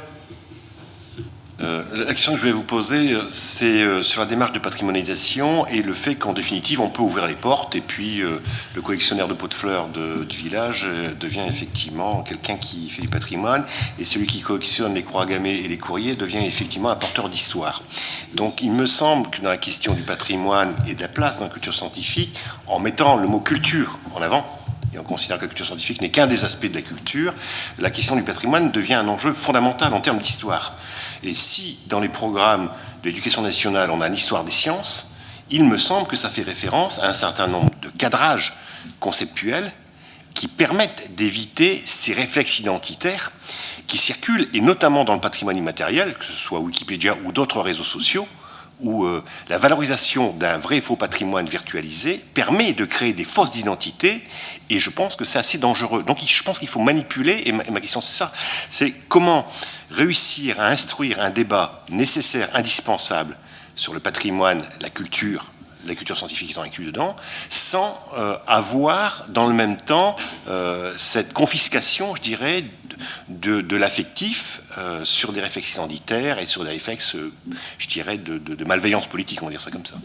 La question que je vais vous poser, c'est sur la démarche de patrimonialisation et le fait qu'en définitive, on peut ouvrir les portes et puis le collectionneur de pots de fleurs du village devient effectivement quelqu'un qui fait du patrimoine et celui qui collectionne les croix gammées et les courriers devient effectivement un porteur d'histoire. Donc il me semble que dans la question du patrimoine et de la place dans la culture scientifique, en mettant le mot culture en avant, et on considère que la culture scientifique n'est qu'un des aspects de la culture, la question du patrimoine devient un enjeu fondamental en termes d'histoire. Et si, dans les programmes de l'éducation nationale, on a une histoire des sciences, il me semble que ça fait référence à un certain nombre de cadrages conceptuels qui permettent d'éviter ces réflexes identitaires qui circulent, et notamment dans le patrimoine immatériel, que ce soit Wikipédia ou d'autres réseaux sociaux, où la valorisation d'un vrai et faux patrimoine virtualisé permet de créer des fausses d'identité, et je pense que c'est assez dangereux. Donc je pense qu'il faut manipuler, et ma question c'est ça, c'est comment réussir à instruire un débat nécessaire, indispensable, sur le patrimoine, la culture scientifique étant inclus dedans, sans avoir dans le même temps cette confiscation, je dirais, de l'affectif sur des réflexes identitaires et sur des réflexes, je dirais, de malveillance politique, on va dire ça comme ça.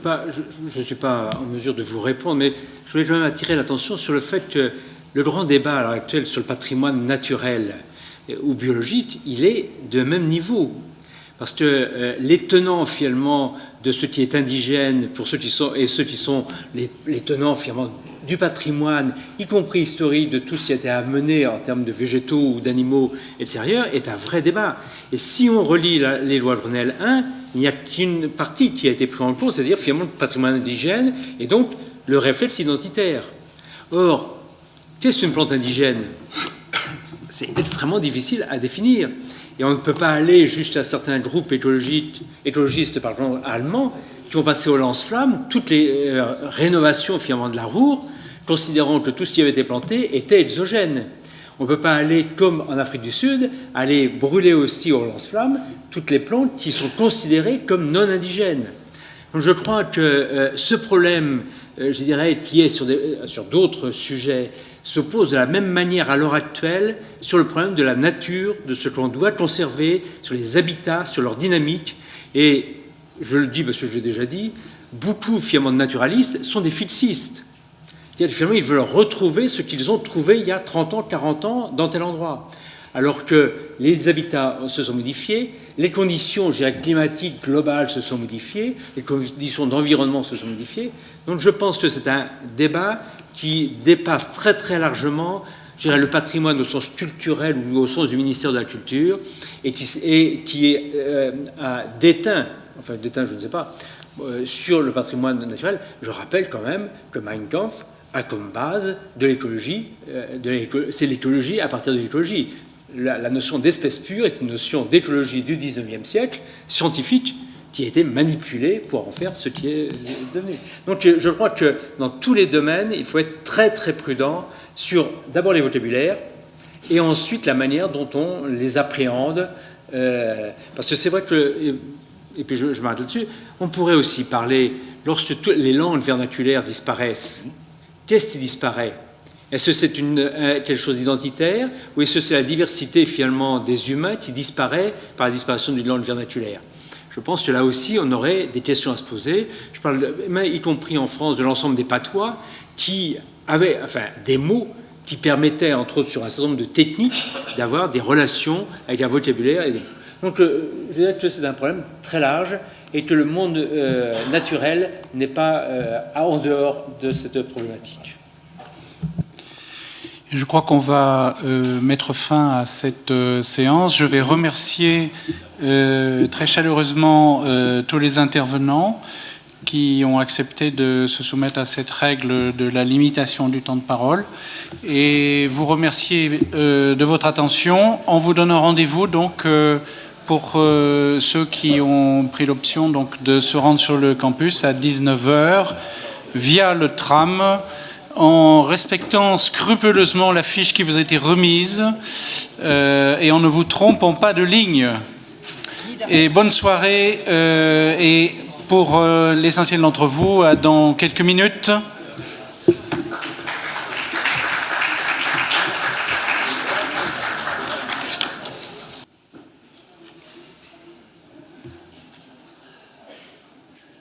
Je ne suis pas en mesure de vous répondre, mais je voulais quand même attirer l'attention sur le fait que le grand débat à l'heure actuelle sur le patrimoine naturel ou biologique, il est de même niveau. Parce que les tenants, finalement, de ce qui est indigène, pour ceux qui sont, et ceux qui sont les tenants, finalement, du patrimoine, y compris historique, de tout ce qui a été amené en termes de végétaux ou d'animaux extérieurs, est un vrai débat. Et si on relit les lois Grenelle 1, il n'y a qu'une partie qui a été prise en compte, c'est-à-dire, finalement, le patrimoine indigène, et donc le réflexe identitaire. Or, qu'est-ce qu'une plante indigène? C'est extrêmement difficile à définir. Et on ne peut pas aller jusqu'à certains groupes écologistes allemands qui ont passé au lance-flammes toutes les rénovations finalement de la Ruhr, considérant que tout ce qui avait été planté était exogène. On ne peut pas aller, comme en Afrique du Sud, aller brûler aussi au lance-flammes toutes les plantes qui sont considérées comme non indigènes. Donc je crois que ce problème, je dirais, qui est sur d'autres sujets, se pose de la même manière à l'heure actuelle sur le problème de la nature, de ce que l'on doit conserver, sur les habitats, sur leur dynamique. Et je le dis parce que je l'ai déjà dit, beaucoup finalement de naturalistes sont des fixistes. Finalement, ils veulent retrouver ce qu'ils ont trouvé il y a 30 ans, 40 ans dans tel endroit. Alors que les habitats se sont modifiés, les conditions, je dirais, climatiques globales se sont modifiées, les conditions d'environnement se sont modifiées. Donc je pense que c'est un débat qui dépasse très très largement, je dirais, le patrimoine au sens culturel ou au sens du ministère de la Culture, et qui a déteint, enfin déteint je ne sais pas, sur le patrimoine naturel. Je rappelle quand même que Mein Kampf a comme base de l'écologie, c'est l'écologie à partir de l'écologie. La notion d'espèce pure est une notion d'écologie du XIXe siècle, scientifique, qui a été manipulée pour en faire ce qui est devenu. Donc je crois que dans tous les domaines, il faut être très très prudent sur d'abord les vocabulaires et ensuite la manière dont on les appréhende. Parce que c'est vrai que, et puis je m'arrête là-dessus, on pourrait aussi parler, lorsque les langues vernaculaires disparaissent, qu'est-ce qui disparaît? Est-ce que c'est quelque chose d'identitaire ou est-ce que c'est la diversité finalement des humains qui disparaît par la disparition d'une langue vernaculaire? Je pense que là aussi, on aurait des questions à se poser. Je parle, y compris en France, de l'ensemble des patois qui avaient des mots qui permettaient, entre autres sur un certain nombre de techniques, d'avoir des relations avec un vocabulaire. Donc, je dirais que c'est un problème très large et que le monde naturel n'est pas en dehors de cette problématique. Je crois qu'on va mettre fin à cette séance. Je vais remercier très chaleureusement tous les intervenants qui ont accepté de se soumettre à cette règle de la limitation du temps de parole et vous remercier de votre attention en vous donnant rendez-vous donc pour ceux qui ont pris l'option donc de se rendre sur le campus à 19h via le tram en respectant scrupuleusement la fiche qui vous a été remise et en ne vous trompant pas de ligne. Et bonne soirée et pour l'essentiel d'entre vous, dans quelques minutes.